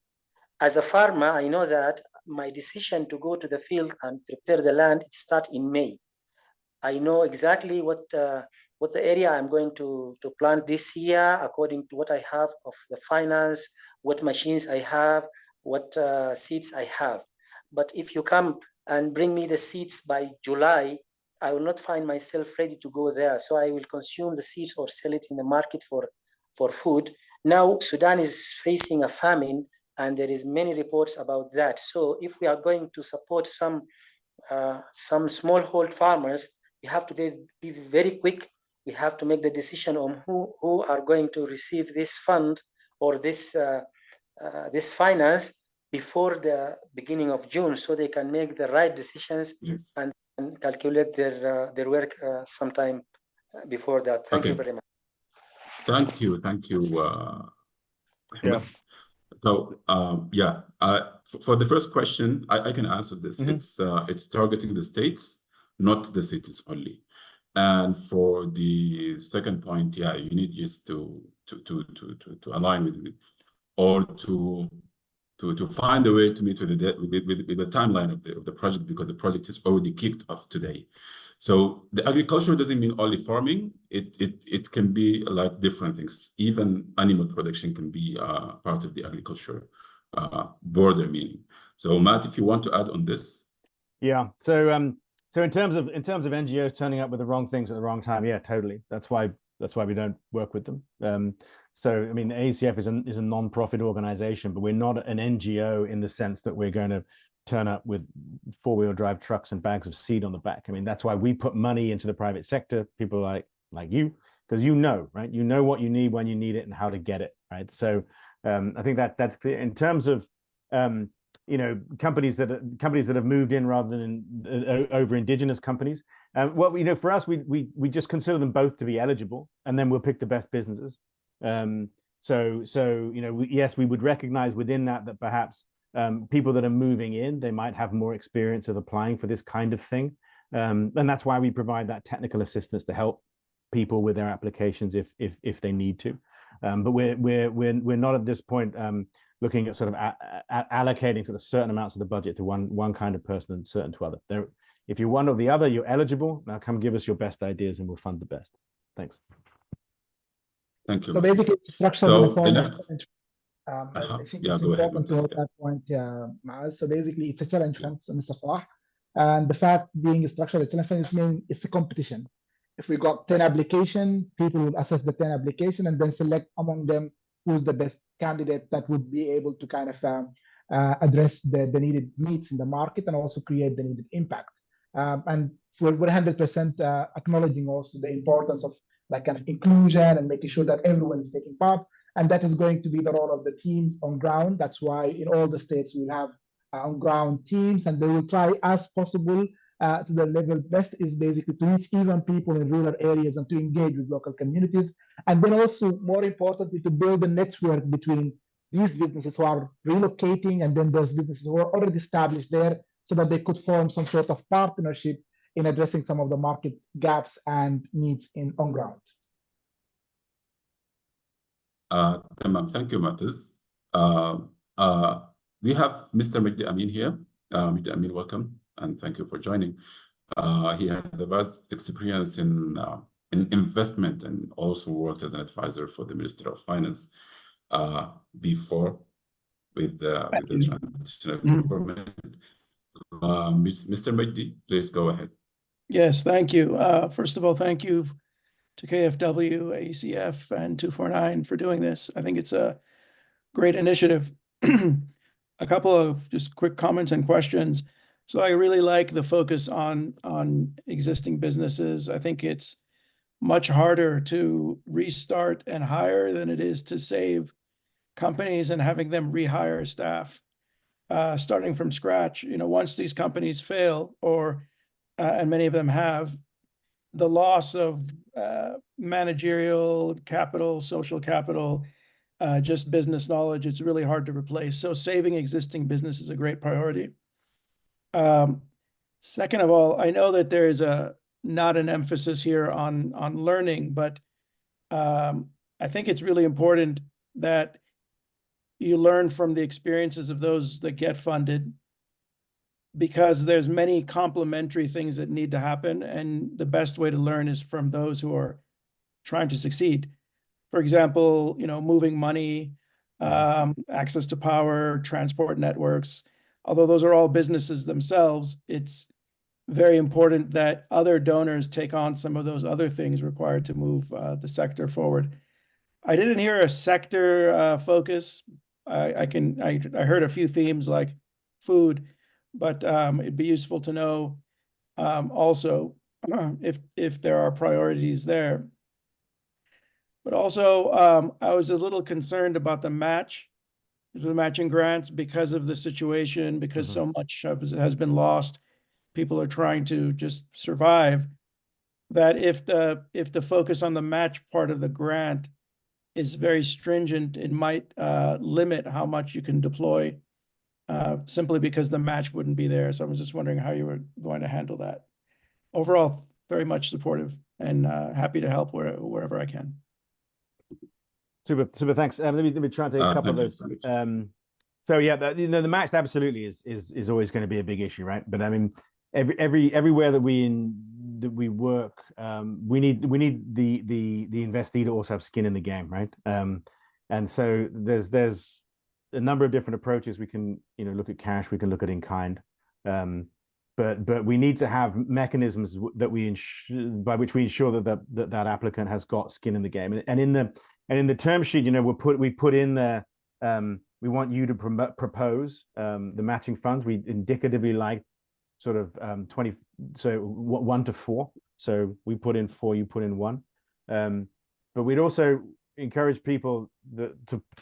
as a farmer, I know that my decision to go to the field and prepare the land, it starts in May. I know exactly what the area I'm going to plant this year, according to what I have of the finance, what machines I have, what seeds I have. But if you come and bring me the seeds by July, I will not find myself ready to go there. So I will consume the seeds or sell it in the market for food. Now, Sudan is facing a famine, and there is many reports about that. So if we are going to support some smallhold farmers, we have to be very quick. We have to make the decision on who are going to receive this fund or this finance before the beginning of June, so they can make the right decisions and calculate their work sometime before that. Thank you very much. Thank you. Yeah. So for the first question, I can answer this. It's targeting the states, not the cities only. And for the second point, you need just to align with it, or to find a way to meet with the timeline of the project, because the project is already kicked off today. So the agriculture doesn't mean only farming. It can be like different things. Even animal production can be part of the agriculture border meaning. So Matt, if you want to add on this. Yeah. So in terms of NGOs turning up with the wrong things at the wrong time, yeah, totally. That's why we don't work with them. So I mean, AECF is a non-profit organization, but we're not an NGO in the sense that we're going to turn up with four-wheel drive trucks and bags of seed on the back. I mean, that's why we put money into the private sector, people like you, because you know, right? You know what you need when you need it and how to get it, right? So I think that's clear. In terms of companies that have moved in rather than over indigenous companies, for us, we just consider them both to be eligible, and then we'll pick the best businesses. Yes, we would recognize within that perhaps people that are moving in, they might have more experience of applying for this kind of thing, and that's why we provide that technical assistance to help people with their applications if they need to. But we're not at this point looking at sort of allocating sort of certain amounts of the budget to one kind of person and certain to other. If you're one or the other, you're eligible. Now come give us your best ideas and we'll fund the best. Thanks. Thank you. So basically, it's structured in the form of I think it's important to note that point, Maaz. So basically, it's a challenge fund, Mr. Salah. And the fact being structured, a challenge fund is mean it's a competition. If we got 10 applications, people will assess the 10 applications and then select among them who's the best candidate that would be able to kind of address the needed needs in the market and also create the needed impact. And we're 100% acknowledging also the importance of like kind of inclusion and making sure that everyone is taking part. And that is going to be the role of the teams on ground. That's why in all the states we'll have on ground teams, and they will try as possible to the level best is basically to reach even people in rural areas and to engage with local communities. And then also more importantly, to build a network between these businesses who are relocating and then those businesses who are already established there, so that they could form some sort of partnership in addressing some of the market gaps and needs on ground. Thank you, Matthias. We have Mr. Mehdi Amin here. Mehdi Amin, welcome, and thank you for joining. He has a vast experience in investment and also worked as an advisor for the Minister of Finance before with the transitional government. Mr. Mehdi, please go ahead. Yes, thank you. First of all, thank you to KFW, AECF, and 249 for doing this. I think it's a great initiative. A couple of just quick comments and questions. So I really like the focus on existing businesses. I think it's much harder to restart and hire than it is to save companies and having them rehire staff. Starting from scratch, once these companies fail, and many of them have, the loss of managerial capital, social capital, just business knowledge, it's really hard to replace. So saving existing business is a great priority. Second of all, I know that there is not an emphasis here on learning, but I think it's really important that you learn from the experiences of those that get funded, because there's many complementary things that need to happen, and the best way to learn is from those who are trying to succeed. For example, moving money, access to power, transport networks. Although those are all businesses themselves, it's very important that other donors take on some of those other things required to move the sector forward. I didn't hear a sector focus. I heard a few themes like food, but it'd be useful to know also if there are priorities there. But also, I was a little concerned about the matching grants because of the situation, because so much has been lost. People are trying to just survive. That if the focus on the match part of the grant is very stringent, it might limit how much you can deploy simply because the match wouldn't be there. So I was just wondering how you were going to handle that. Overall, very much supportive and happy to help wherever I can. Super, thanks. Let me try and take a couple of those. So yeah, the match absolutely is always going to be a big issue, right? But I mean, everywhere that we work, we need the investee to also have skin in the game, right? And so there's a number of different approaches. We can look at cash, we can look at in kind, but we need to have mechanisms that by which we ensure that applicant has got skin in the game. And in the term sheet, we put in there, we want you to propose the matching funds. We indicatively like sort of 20, so 1 to 4. So we put in 4, you put in 1. But we'd also encourage people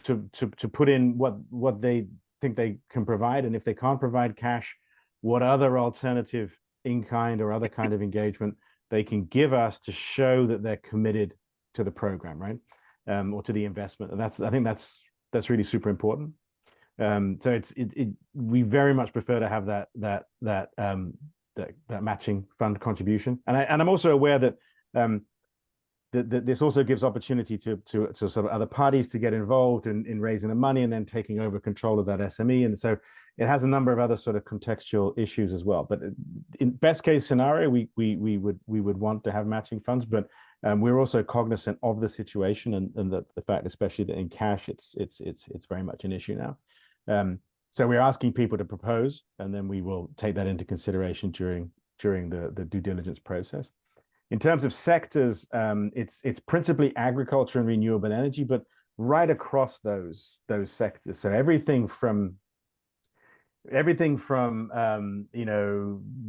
to put in what they think they can provide, and if they can't provide cash, what other alternative in kind or other kind of engagement they can give us to show that they're committed to the program, right? Or to the investment. And I think that's really super important. So we very much prefer to have that matching fund contribution. And I'm also aware that that this also gives opportunity to sort of other parties to get involved in raising the money and then taking over control of that SME. And so it has a number of other sort of contextual issues as well. But in best case scenario, we would want to have matching funds, but we're also cognizant of the situation and the fact, especially that in cash, it's very much an issue now. So we're asking people to propose, and then we will take that into consideration during the due diligence process. In terms of sectors, it's principally agriculture and renewable energy, but right across those sectors. So everything from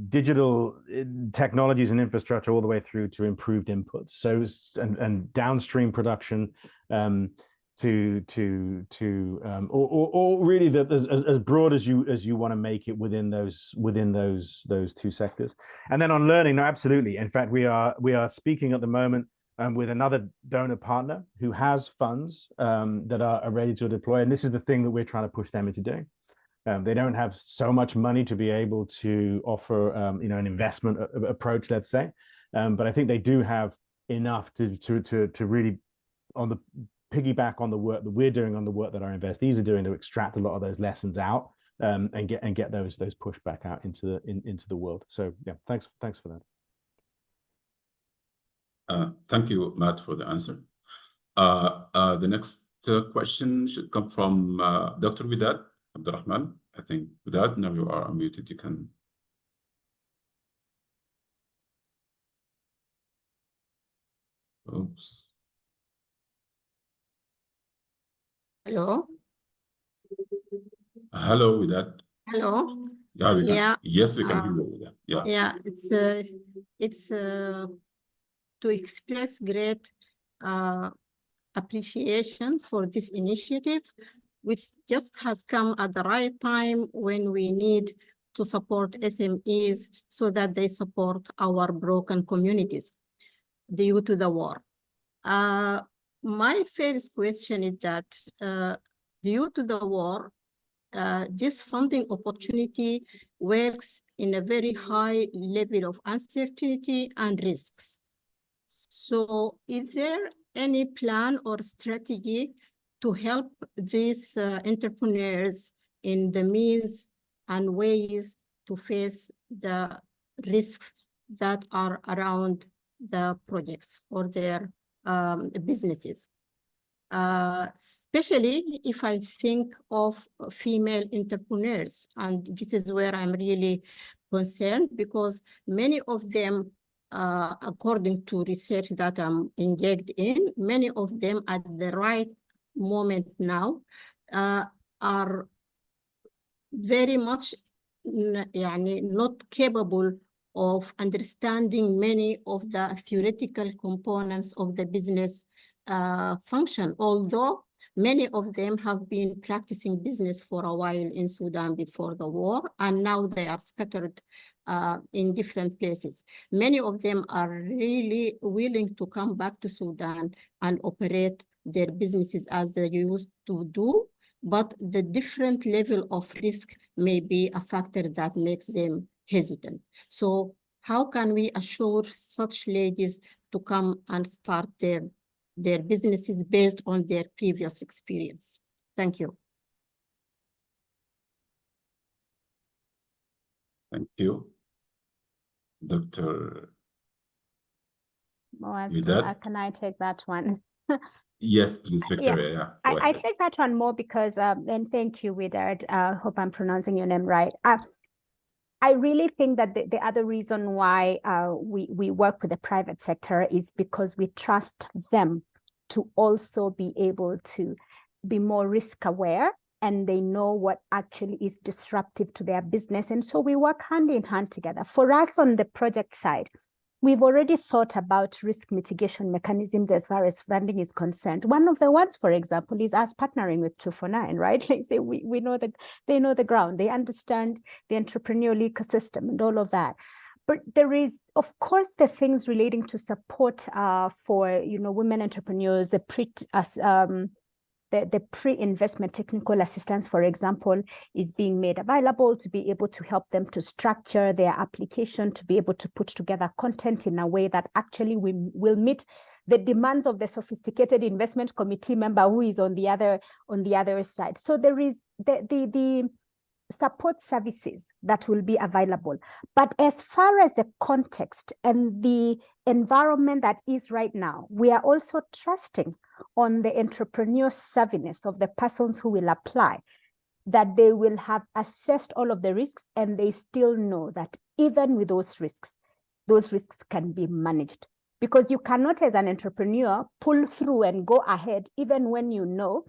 digital technologies and infrastructure all the way through to improved inputs. So and downstream production or really as broad as you want to make it within those two sectors. And then on learning, no, absolutely. In fact, we are speaking at the moment with another donor partner who has funds that are ready to deploy, and this is the thing that we're trying to push them into doing. They don't have so much money to be able to offer an investment approach, let's say, but I think they do have enough to really piggyback on the work that we're doing, on the work that our investees are doing, to extract a lot of those lessons out and get those pushed back out into the world. So yeah, thanks for that. Thank you, Matt, for the answer. The next question should come from Dr. Widad Abdurrahman. I think Widad, now you are unmuted. You can. Oops. Hello. Hello, Widad. Hello. Yeah, we can. Yeah. Yes, we can hear you, Widad. Yeah. Yeah, it's to express great appreciation for this initiative, which just has come at the right time when we need to support SMEs so that they support our broken communities due to the war. My first question is that due to the war, this funding opportunity works in a very high level of uncertainty and risks. So is there any plan or strategy to help these entrepreneurs in the means and ways to face the risks that are around the projects or their businesses. Especially if I think of female entrepreneurs, and this is where I'm really concerned, because many of them, according to research that I'm engaged in, many of them at the right moment now are very much not capable of understanding many of the theoretical components of the business function, although many of them have been practicing business for a while in Sudan before the war, and now they are scattered in different places. Many of them are really willing to come back to Sudan and operate their businesses as they used to do, but the different level of risk may be a factor that makes them hesitant. So how can we assure such ladies to come and start their businesses based on their previous experience? Thank you. Thank you. Dr. Moaz, can I take that one? Yes, please, Victoria. Yeah, I take that one more because, and thank you, Widad. Hope I'm pronouncing your name right. I really think that the other reason why we work with the private sector is because we trust them to also be able to be more risk aware, and they know what actually is disruptive to their business. And so we work hand in hand together. For us on the project side, we've already thought about risk mitigation mechanisms as far as funding is concerned. One of the ones, for example, is us partnering with 249, right? Like say we know that they know the ground, they understand the entrepreneurial ecosystem and all of that. But there is, of course, the things relating to support for women entrepreneurs, the pre-investment technical assistance, for example, is being made available to be able to help them to structure their application, to be able to put together content in a way that actually will meet the demands of the sophisticated investment committee member who is on the other side. So there is the support services that will be available. But as far as the context and the environment that is right now, we are also trusting on the entrepreneurial savviness of the persons who will apply, that they will have assessed all of the risks and they still know that even with those risks can be managed. Because you cannot, as an entrepreneur, pull through and go ahead, even when you know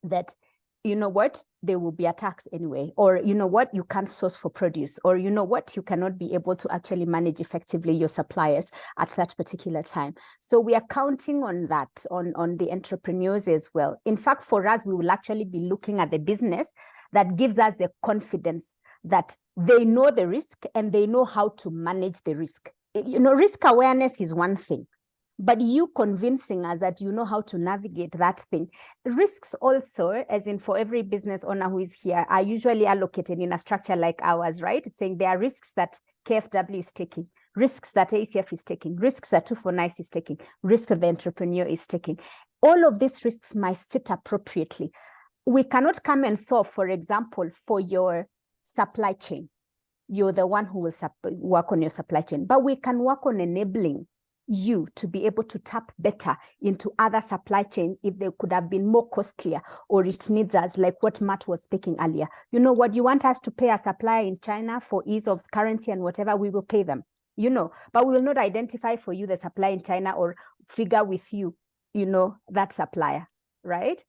that, you know what, there will be attacks anyway, or you know what, you can't source for produce, or you know what, you cannot be able to actually manage effectively your suppliers at that particular time. So we are counting on that, on the entrepreneurs as well. In fact, for us, we will actually be looking at the business that gives us the confidence that they know the risk and they know how to manage the risk. Risk awareness is one thing, but you convincing us that you know how to navigate that thing. Risks also, as in for every business owner who is here, are usually allocated in a structure like ours, right? It's saying there are risks that KFW is taking, risks that AECF is taking, risks that 249 is taking, risks that the entrepreneur is taking. All of these risks might sit appropriately. We cannot come and solve, for example, for your supply chain. You're the one who will work on your supply chain, but we can work on enabling you to be able to tap better into other supply chains if they could have been more costlier, or it needs us, like what Matt was speaking earlier. You know what, you want us to pay a supplier in China for ease of currency and whatever, we will pay them, but we will not identify for you the supplier in China or figure with you, that supplier, right?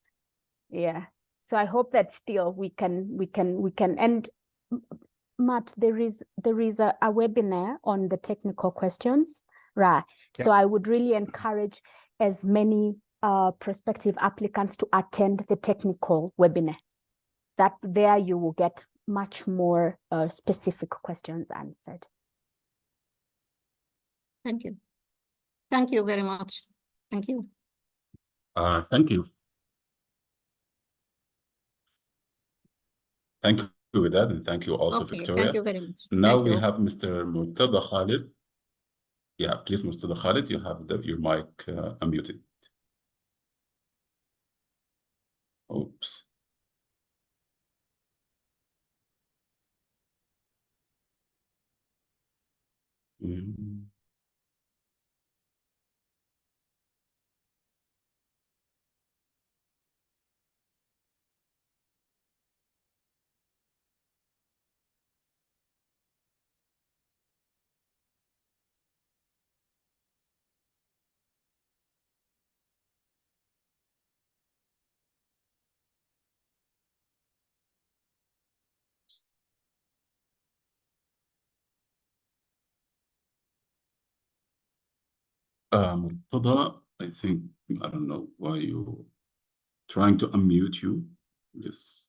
Yeah. So I hope that still we can, and Matt, there is a webinar on the technical questions, right? Yeah. So I would really encourage as many prospective applicants to attend the technical webinar. That there you will get much more specific questions answered. Thank you. Thank you very much. Thank you. Thank you. Thank you with that, and thank you also, Victoria. Thank you very much. Now we have Mr. Murtada Khalid. Yeah, please, Murtada Khalid, you have your mic unmuted. Oops. Mm. Murtada, I think, I don't know why you trying to unmute you. Yes.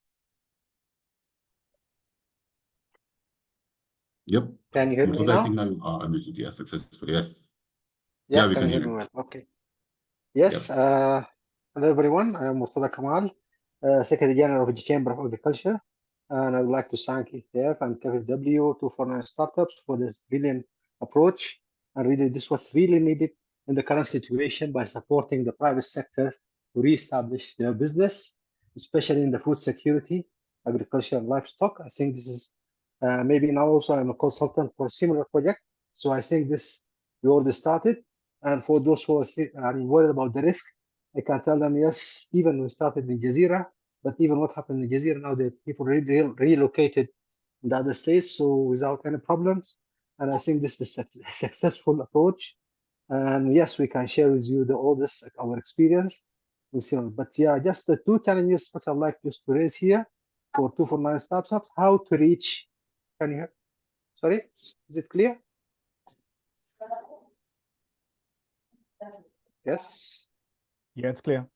Yep. Can you hear me Murtada, I think now? now you are unmuted. Yeah, successfully. Yes. Yeah, Yeah, we can can you hear hear me you. well? Okay. Yes, hello everyone. I am Murtada Kamal, Secretary General of the Chamber of Agriculture, and I would like to thank AECF and KFW, 249Startups for this brilliant approach. And really, this was really needed in the current situation by supporting the private sector to reestablish their business, especially in the food security, agriculture, and livestock. I think this is maybe now also I'm a consultant for a similar project. So I think this we already started. And for those who are worried about the risk, I can tell them, yes, even we started in Jazeera, but even what happened in Jazeera now, the people relocated in the other states, so without any problems. And I think this is a successful approach. And yes, we can share with you all this, our experience. But yeah, just the two challenges which I'd like just to raise here for 249Startups, how to reach, can you, sorry, is it clear? Yes. Yeah, it's clear.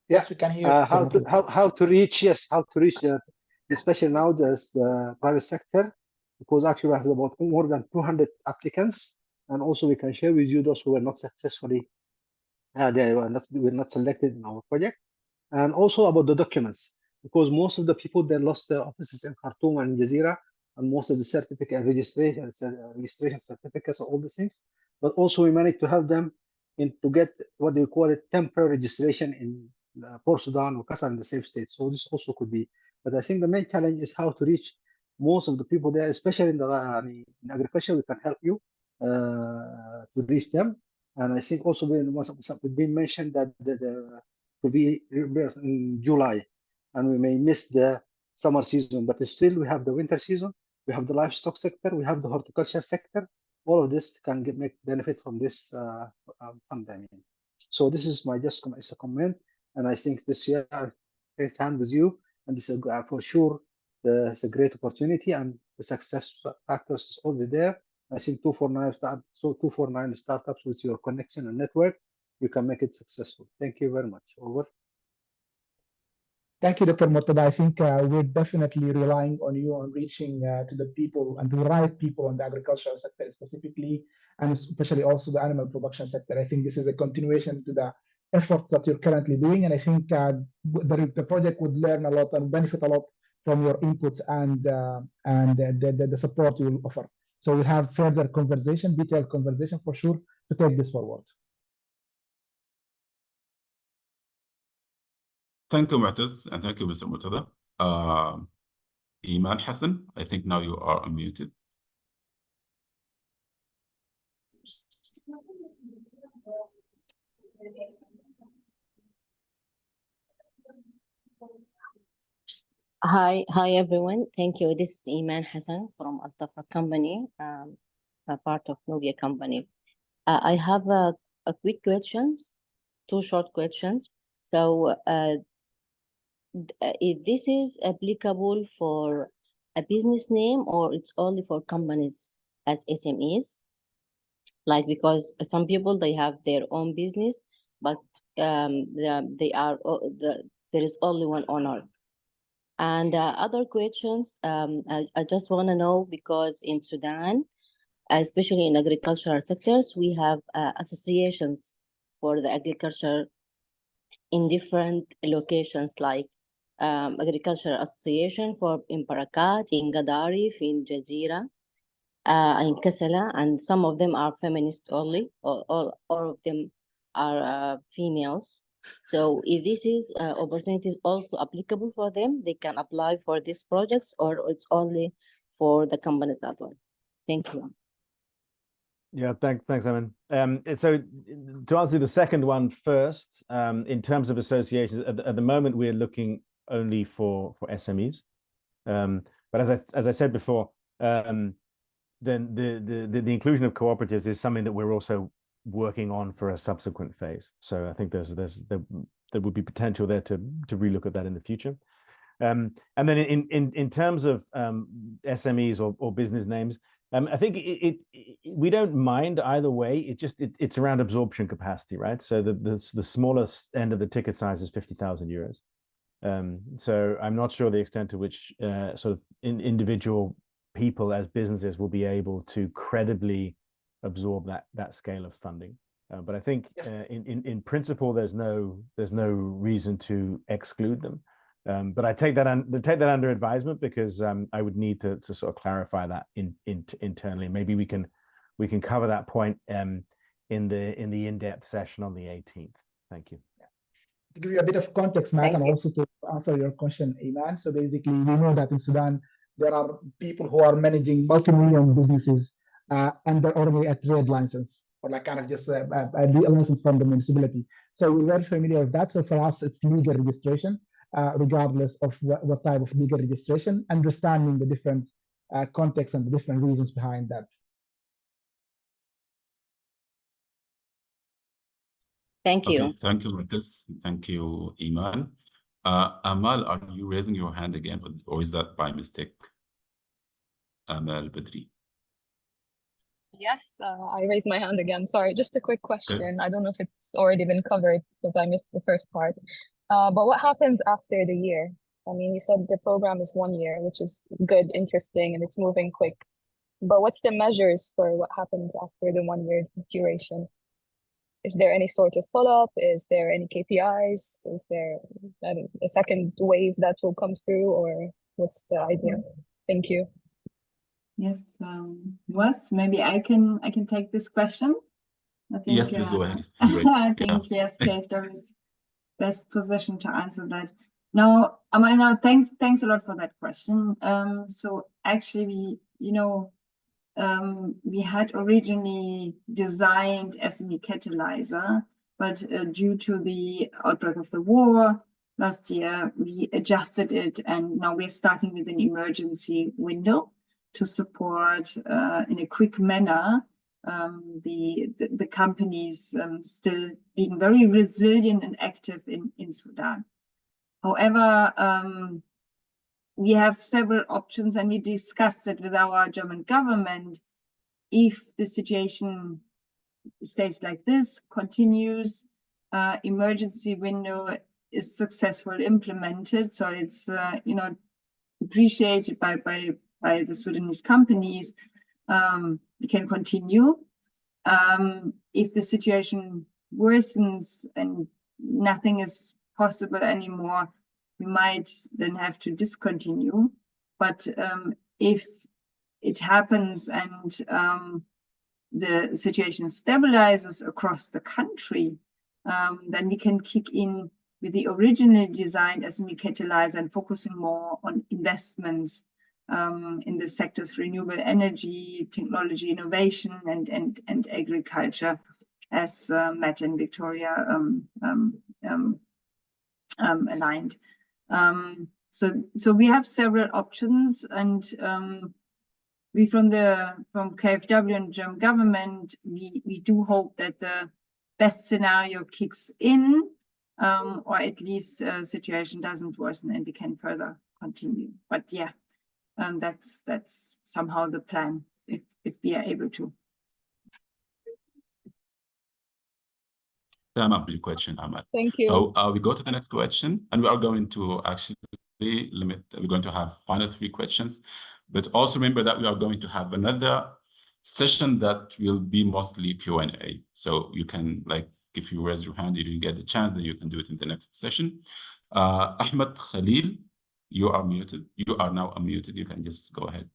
Yes, we can hear. How to reach, yes, how to reach especially now the private sector, because actually we have about more than 200 applicants, and also we can share with you those who were not successfully they were not selected in our project, and also about the documents, because most of the people they lost their offices in Khartoum and Jazeera, and most of the certificate registration certificates, all these things. But also we managed to help them to get what they call it temporary registration in Port Sudan or Qatar in the same state. So this also could be. But I think the main challenge is how to reach most of the people there, especially in in agriculture. We can help you to reach them. And I think also it's been mentioned that to be reimbursed in July, and we may miss the summer season, but still we have the winter season, we have the livestock sector, we have the horticulture sector. All of this can make benefit from this fund. I mean, so this is my just as a comment, and I think this year great hand with you, and this is for sure it's a great opportunity, and the success factors is already there. I think 249Startups with your connection and network, you can make it successful. Thank you very much. Over. Thank you, Dr. Murtada. I think we're definitely relying on you on reaching to the people and the right people in the agricultural sector specifically, and especially also the animal production sector. I think this is a continuation to the efforts that you're currently doing, and I think the project would learn a lot and benefit a lot from your inputs and the support you will offer. So we'll have further conversation, detailed conversation for sure to take this forward. Thank you, Mu'taz, and thank you, Mr. Murtada. Iman Hassan, I think now you are unmuted. Hi everyone. Thank you. This is Iman Hassan from Al-Tafa company, a part of Nubia company. I have a quick questions, two short questions. So if this is applicable for a business name or it's only for companies as SMEs? Like, because some people, they have their own business, but there is only one owner. And other questions, I just want to know, because in Sudan, especially in agricultural sectors, we have associations for the agriculture in different locations, like agricultural association in Barakat, in Gadarif, in Jazeera, in Kasala, and some of them are feminist only, all of them are females. So if this is opportunities also applicable for them, they can apply for these projects, or it's only for the companies that one. Thank you. Yeah, thanks, Aman. So to answer the second one first, in terms of associations, at the moment we're looking only for SMEs. But as I said before, then the inclusion of cooperatives is something that we're also working on for a subsequent phase. So I think there would be potential there to relook at that in the future. And then in terms of SMEs or business names, I think we don't mind either way. It's around absorption capacity, right? So the smallest end of the ticket size is 50,000 euros. So I'm not sure the extent to which sort of individual people as businesses will be able to credibly absorb that scale of funding. But I think in principle, there's no reason to exclude them. But I take that under advisement, because I would need to sort of clarify that internally. Maybe we can cover that point in the in-depth session on the 18th. Thank you. To give you a bit of context, Matt, and also to answer your question, Iman. So basically, we know that in Sudan, there are people who are managing multi-million businesses and they're already at trade license, or like kind of just a license from the municipality. So we're very familiar with that. So for us, it's legal registration, regardless of what type of legal registration, understanding the different contexts and the different reasons behind that. Thank you. Okay, thank you, Marcus. Thank you, Iman. Amal, are you raising your hand again, or is that by mistake? Amal Badri. Yes, I raised my hand again. Sorry, just a quick question. I don't know if it's already been covered because I missed the first part. But what happens after the year? I mean, you said the program is 1 year, which is good, interesting, and it's moving quick. But what's the measures for what happens after the 1 year duration? Is there any sort of follow-up? Is there any KPIs? Is there a second wave that will come through, or what's the idea? Thank you. Yes, maybe I can take this question. I think, yes, please go ahead. I think yes, KFW is best positioned to answer that. Now, Amina, thanks a lot for that question. So actually, we had originally designed SME Catalyser, but due to the outbreak of the war last year, we adjusted it, and now we're starting with an emergency window to support in a quick manner the companies still being very resilient and active in Sudan. However, we have several options, and we discussed it with our German government. If the situation stays like this, continues, emergency window is successfully implemented, so it's appreciated by the Sudanese companies, we can continue. If the situation worsens and nothing is possible anymore, we might then have to discontinue. But if it happens and the situation stabilizes across the country, then we can kick in with the originally designed SME Catalyser and focusing more on investments in the sectors renewable energy, technology innovation, and agriculture, as Matt and Victoria aligned. So we have several options, and we from KFW and German government, we do hope that the best scenario kicks in, or at least situation doesn't worsen and we can further continue. But yeah, that's somehow the plan if we are able to. Good question, Ahmad. Thank you. So we go to the next question, and we are going to actually limit. We're going to have final 3 questions, but also remember that we are going to have another session that will be mostly Q&A. So you can, like, if you raise your hand, you didn't get the chance, then you can do it in the next session. Ahmed Khalil, you are muted. You are now unmuted. You can just go ahead.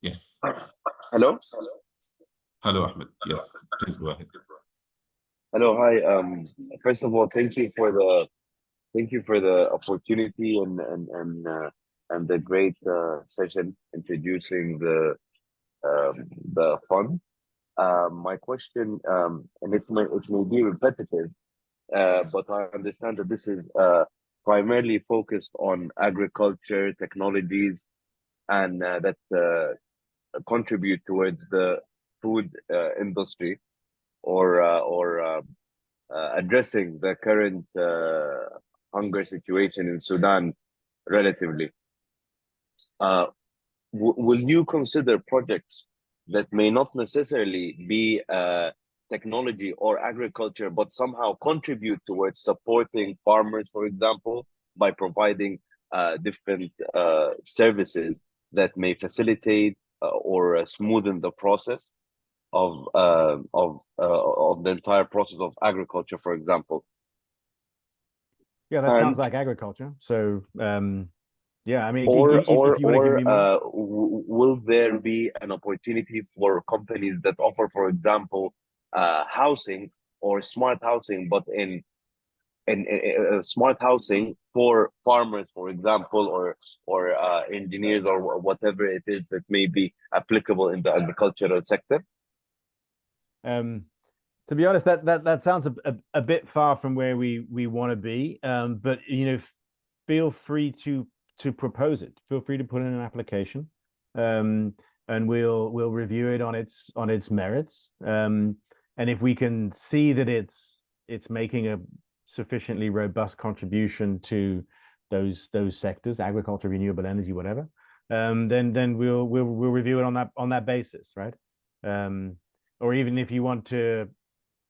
Yes. Hello? Hello, Ahmed. Yes, please go ahead. Hello, hi. First of all, thank you for the opportunity and the great session introducing the fund. My question, and it may be repetitive, but I understand that this is primarily focused on agriculture technologies and that contribute towards the food industry or addressing the current hunger situation in Sudan relatively. Will you consider projects that may not necessarily be technology or agriculture, but somehow contribute towards supporting farmers, for example, by providing different services that may facilitate or smoothen the process of the entire process of agriculture, for example? Yeah, that sounds like agriculture. So yeah, I mean, or if you want to give me more. Will there be an opportunity for companies that offer, for example, housing or smart housing, but in smart housing for farmers, for example, or engineers or whatever it is that may be applicable in the agricultural sector? To be honest, that sounds a bit far from where we want to be. But feel free to propose it. Feel free to put in an application, and we'll review it on its merits. And if we can see that it's making a sufficiently robust contribution to those sectors, agriculture, renewable energy, whatever, then we'll review it on that basis, right? Or even if you want to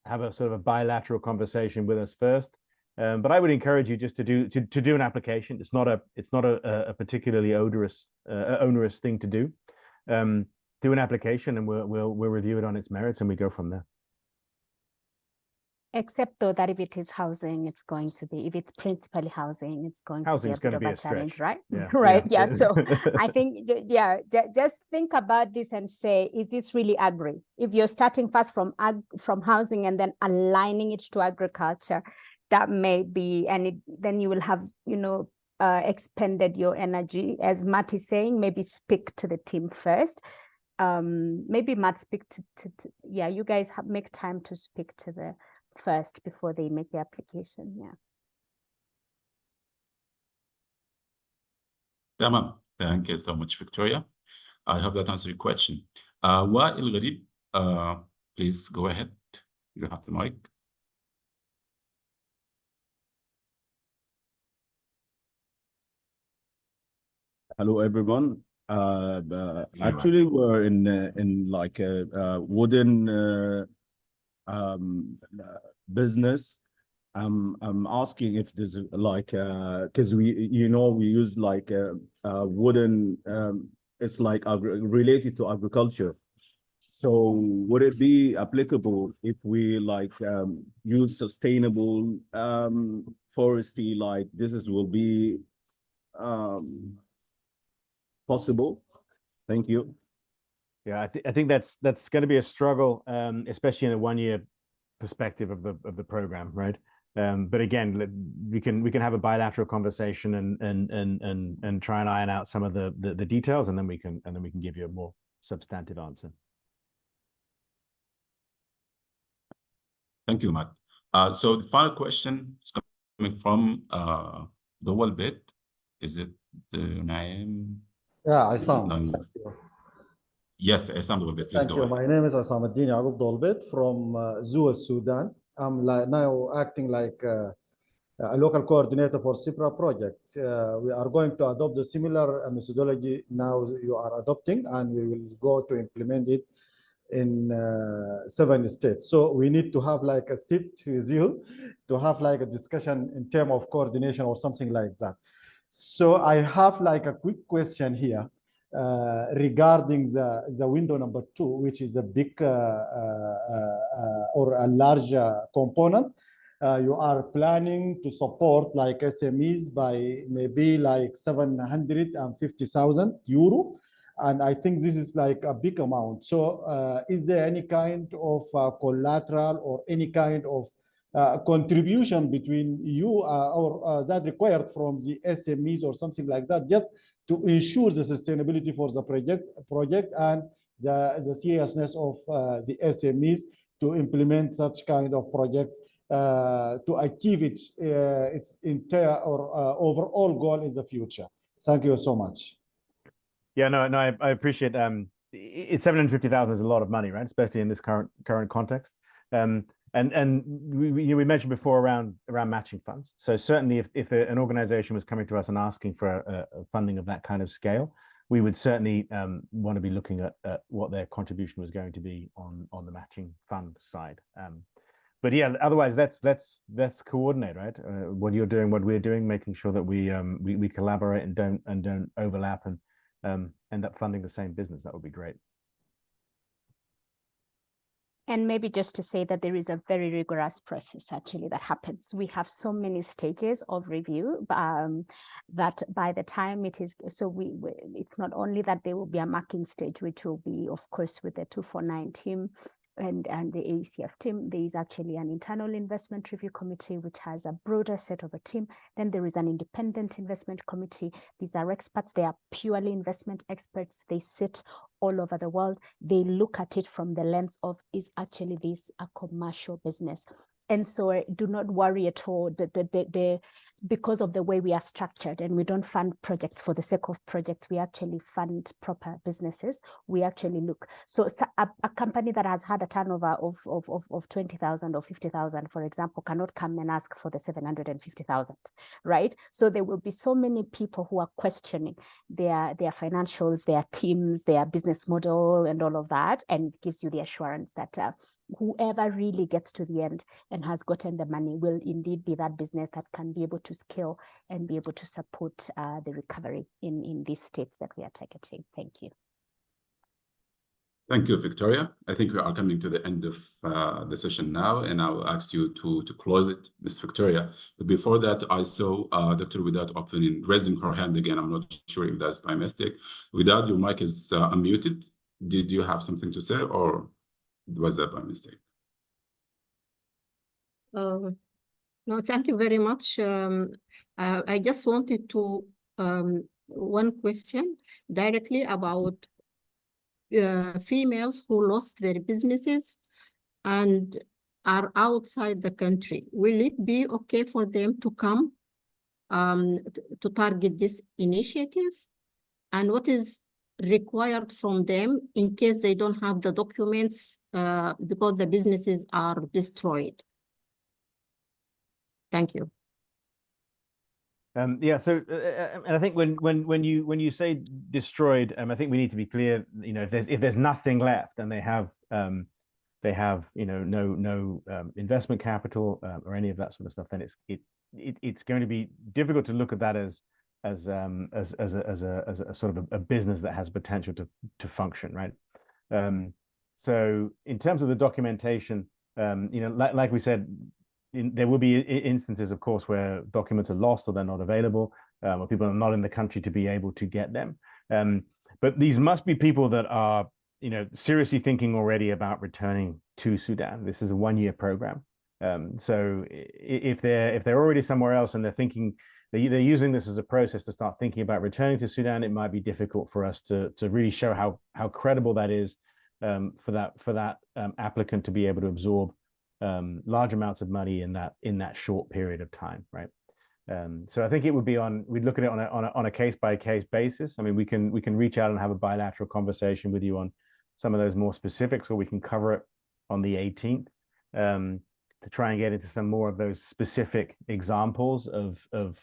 have a sort of a bilateral conversation with us first. But I would encourage you just to do an application. It's not a particularly onerous thing to do. Do an application, and we'll review it on its merits, and we go from there. Except though that if it is housing, it's going to be, if it's principally housing, it's going to be a bit of a challenge, right? Yeah. Right. Yeah. So I think, yeah, just think about this and say, is this really agri? If you're starting first from housing and then aligning it to agriculture, that may be, and then you will have, expended your energy. As Matt is saying, maybe speak to the team first. Maybe Matt speak to yeah, you guys make time to speak to the first before they make the application. Yeah. Tamam. Thank you so much, Victoria. I hope that answers your question. Wa'il Gharib, please go ahead. You have the mic. Hello, everyone. Actually, we're in like a wooden business. I'm asking if there's like because we use like a wooden it's like related to agriculture. So would it be applicable if we like use sustainable forestry, like will be possible? Thank you. Yeah, I think that's going to be a struggle, especially in a 1-year perspective of the program, right? But again, we can have a bilateral conversation and try and iron out some of the details, and then we can give you a more substantive answer. Thank you, Matt. So the final question is coming from Dawal Bit. Is it the name? Yeah, Isam. Thank you. Yes, Isam Dawal Bit. Thank you. My name is Isam Ad-Din Yaqub Dolbit from Zua, Sudan. I'm now acting like a local coordinator for CIPRA project. We are going to adopt the similar methodology now you are adopting, and we will go to implement it in 7 states. So we need to have like a sit with you to have like a discussion in terms of coordination or something like that. So I have like a quick question here regarding the window number 2, which is a big or a larger component. You are planning to support like SMEs by maybe like 750,000 euro. And I think this is like a big amount. So is there any kind of collateral or any kind of contribution between you or that required from the SMEs or something like that, just to ensure the sustainability for the project and the seriousness of the SMEs to implement such kind of projects to achieve its entire or overall goal in the future. Thank you so much. Yeah, no, I appreciate. It's 750,000 is a lot of money, right? Especially in this current context. And we mentioned before around matching funds. So certainly, if an organization was coming to us and asking for a funding of that kind of scale, we would certainly want to be looking at what their contribution was going to be on the matching fund side. But yeah, otherwise let's coordinate, right? What you're doing, what we're doing, making sure that we collaborate and don't overlap and end up funding the same business. That would be great. And maybe just to say that there is a very rigorous process actually that happens. We have so many stages of review that by the time it is, so it's not only that there will be a marking stage, which will be, of course, with the 249 team and the AECF team. There is actually an internal investment review committee, which has a broader set of a team. Then there is an independent investment committee. These are experts. They are purely investment experts. They sit all over the world. They look at it from the lens of, is actually this a commercial business? And so do not worry at all because of the way we are structured, and we don't fund projects for the sake of projects. We actually fund proper businesses. We actually look. So a company that has had a turnover of 20,000 or 50,000, for example, cannot come and ask for the 750,000, right? So there will be so many people who are questioning their financials, their teams, their business model, and all of that, and gives you the assurance that whoever really gets to the end and has gotten the money will indeed be that business that can be able to scale and be able to support the recovery in these states that we are targeting. Thank you. Thank you, Victoria. I think we are coming to the end of the session now, and I will ask you to close it, Ms. Victoria. But before that, I saw Dr. Widad raising her hand again. I'm not sure if that's by mistake. Widad, your mic is unmuted. Did you have something to say, or was that by mistake? No, thank you very much. I just wanted to one question directly about females who lost their businesses and are outside the country. Will it be okay for them to come to target this initiative? And what is required from them in case they don't have the documents because the businesses are destroyed? Thank you. Yeah, so and I think when you say destroyed, I think we need to be clear. You know, if there's nothing left and they have you know no investment capital or any of that sort of stuff, then it's going to be difficult to look at that as a sort of a business that has potential to function, right? So in terms of the documentation, you know, like we said, there will be instances, of course, where documents are lost or they're not available, or people are not in the country to be able to get them. But these must be people that are, you know, seriously thinking already about returning to Sudan. This is a one-year program. So if they're already somewhere else and they're thinking, they're using this as a process to start thinking about returning to Sudan, it might be difficult for us to really show how credible that is for that applicant to be able to absorb large amounts of money in that short period of time, right? So I think it would be we'd look at it on a case-by-case basis. I mean, we can reach out and have a bilateral conversation with you on some of those more specifics, or we can cover it on the 18th to try and get into some more of those specific examples of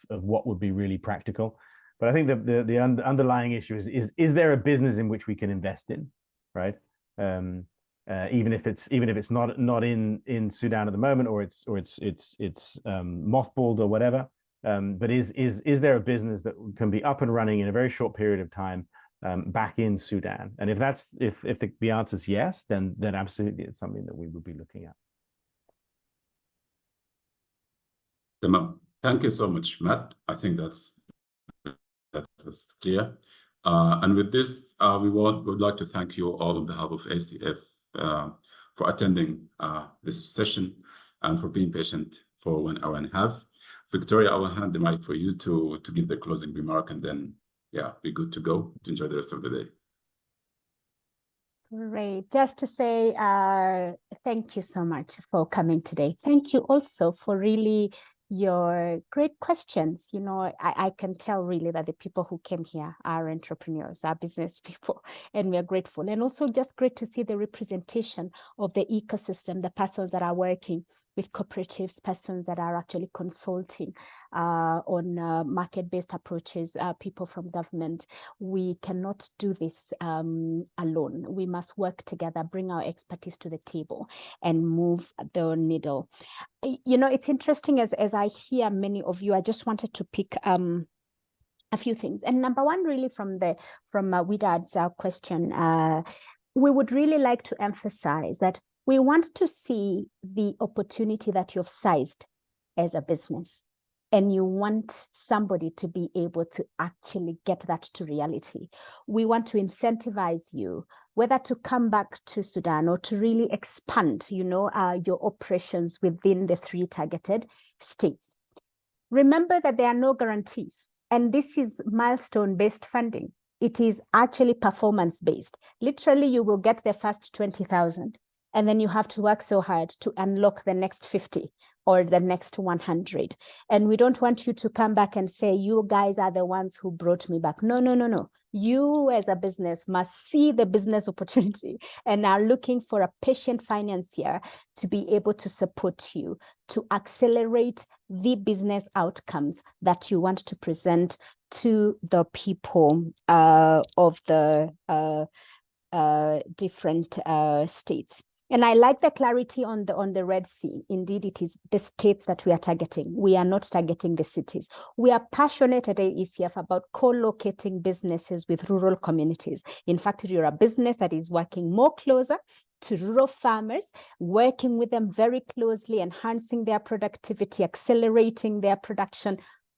what would be really practical. But I think the underlying issue is there a business in which we can invest in, right? Even if it's not in Sudan at the moment, or it's mothballed or whatever, but is there a business that can be up and running in a very short period of time back in Sudan? And if the answer is yes, then absolutely it's something that we would be looking at. Thank you so much, Matt. I think that was clear. And with this, we would like to thank you all on behalf of AECF for attending this session and for being patient for 1 hour and a half. Victoria, I will hand the mic for you to give the closing remark, and then, yeah, we're good to go to enjoy the rest of the day. Great. Just to say thank you so much for coming today. Thank you also for really your great questions. You know, I can tell really that the people who came here are entrepreneurs, are business people, and we are grateful. And also just great to see the representation of the ecosystem, the persons that are working with cooperatives, persons that are actually consulting on market-based approaches, people from government. We cannot do this alone. We must work together, bring our expertise to the table, and move the needle. You know, it's interesting as I hear many of you, I just wanted to pick a few things. And number one, really from Widad's question, we would really like to emphasize that we want to see the opportunity that you've sized as a business, and you want somebody to be able to actually get that to reality. We want to incentivize you, whether to come back to Sudan or to really expand, you know, your operations within the 3 targeted states. Remember that there are no guarantees, and this is milestone-based funding. It is actually performance-based. Literally, you will get the first 20,000. And then you have to work so hard to unlock the next 50 or the next 100. And we don't want you to come back and say, you guys are the ones who brought me back. No, no, no, no. You as a business must see the business opportunity and are looking for a patient financier to be able to support you, to accelerate the business outcomes that you want to present to the people of the different states. And I like the clarity on the Red Sea. Indeed, it is the states that we are targeting. We are not targeting the cities. We are passionate at AECF about co-locating businesses with rural communities. In fact, you're a business that is working more closer to rural farmers, working with them very closely, enhancing their productivity, accelerating their production.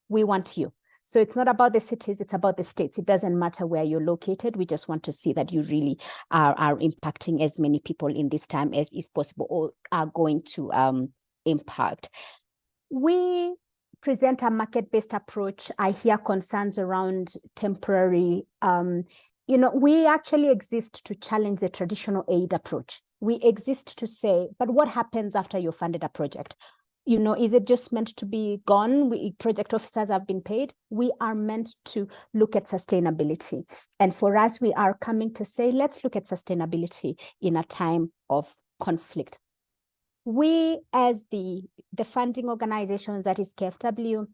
We want you. So it's not about the cities, it's about the states. It doesn't matter where you're located. We just want to see that you really are impacting as many people in this time as is possible, or are going to impact. We present a market-based approach. I hear concerns around temporary. You know, we actually exist to challenge the traditional aid approach. We exist to say, but what happens after you funded a project? You know, is it just meant to be gone? Project officers have been paid. We are meant to look at sustainability. And for us, we are coming to say, let's look at sustainability in a time of conflict. We, as the funding organizations, that is KFW,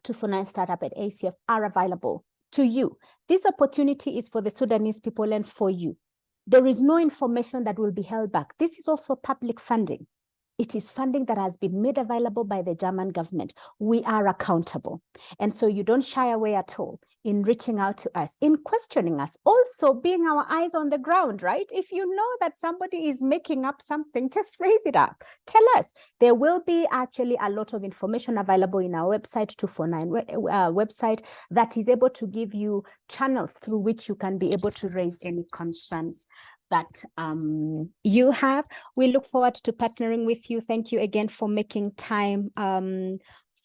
249Startups at AECF, are available to you. This opportunity is for the Sudanese people and for you. There is no information that will be held back. This is also public funding. It is funding that has been made available by the German government. We are accountable. And so you don't shy away at all in reaching out to us, in questioning us, also being our eyes on the ground, right? If you know that somebody is making up something, just raise it up. Tell us. There will be actually a lot of information available in our website, 249 website, that is able to give you channels through which you can be able to raise any concerns that you have. We look forward to partnering with you. Thank you again for making time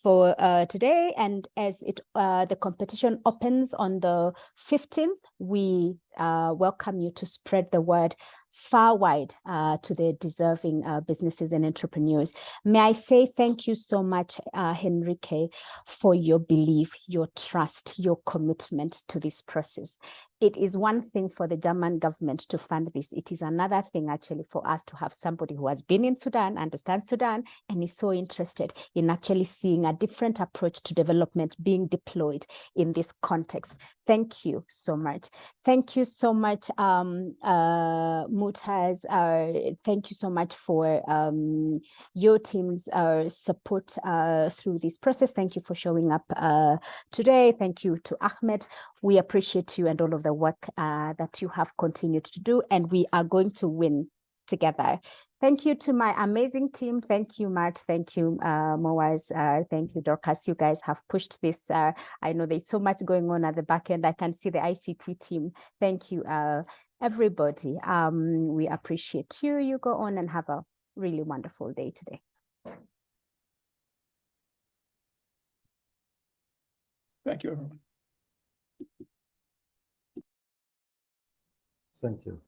for today. And as the competition opens on the 15th, we welcome you to spread the word far wide to the deserving businesses and entrepreneurs. May I say thank you so much, Henrique, for your belief, your trust, your commitment to this process. It is one thing for the German government to fund this. It is another thing actually for us to have somebody who has been in Sudan, understands Sudan, and is so interested in actually seeing a different approach to development being deployed in this context. Thank you so much. Thank you so much, Mutaz. Thank you so much for your team's support through this process. Thank you for showing up today. Thank you to Ahmed. We appreciate you and all of the work that you have continued to do, and we are going to win together. Thank you to my amazing team. Thank you, Mart. Thank you, Moaz. Thank you, Dorcas. You guys have pushed this. I know there's so much going on at the back end. I can see the ICT team. Thank you, everybody. We appreciate you. You go on and have a really wonderful day today. Thank you, everyone. Thank you.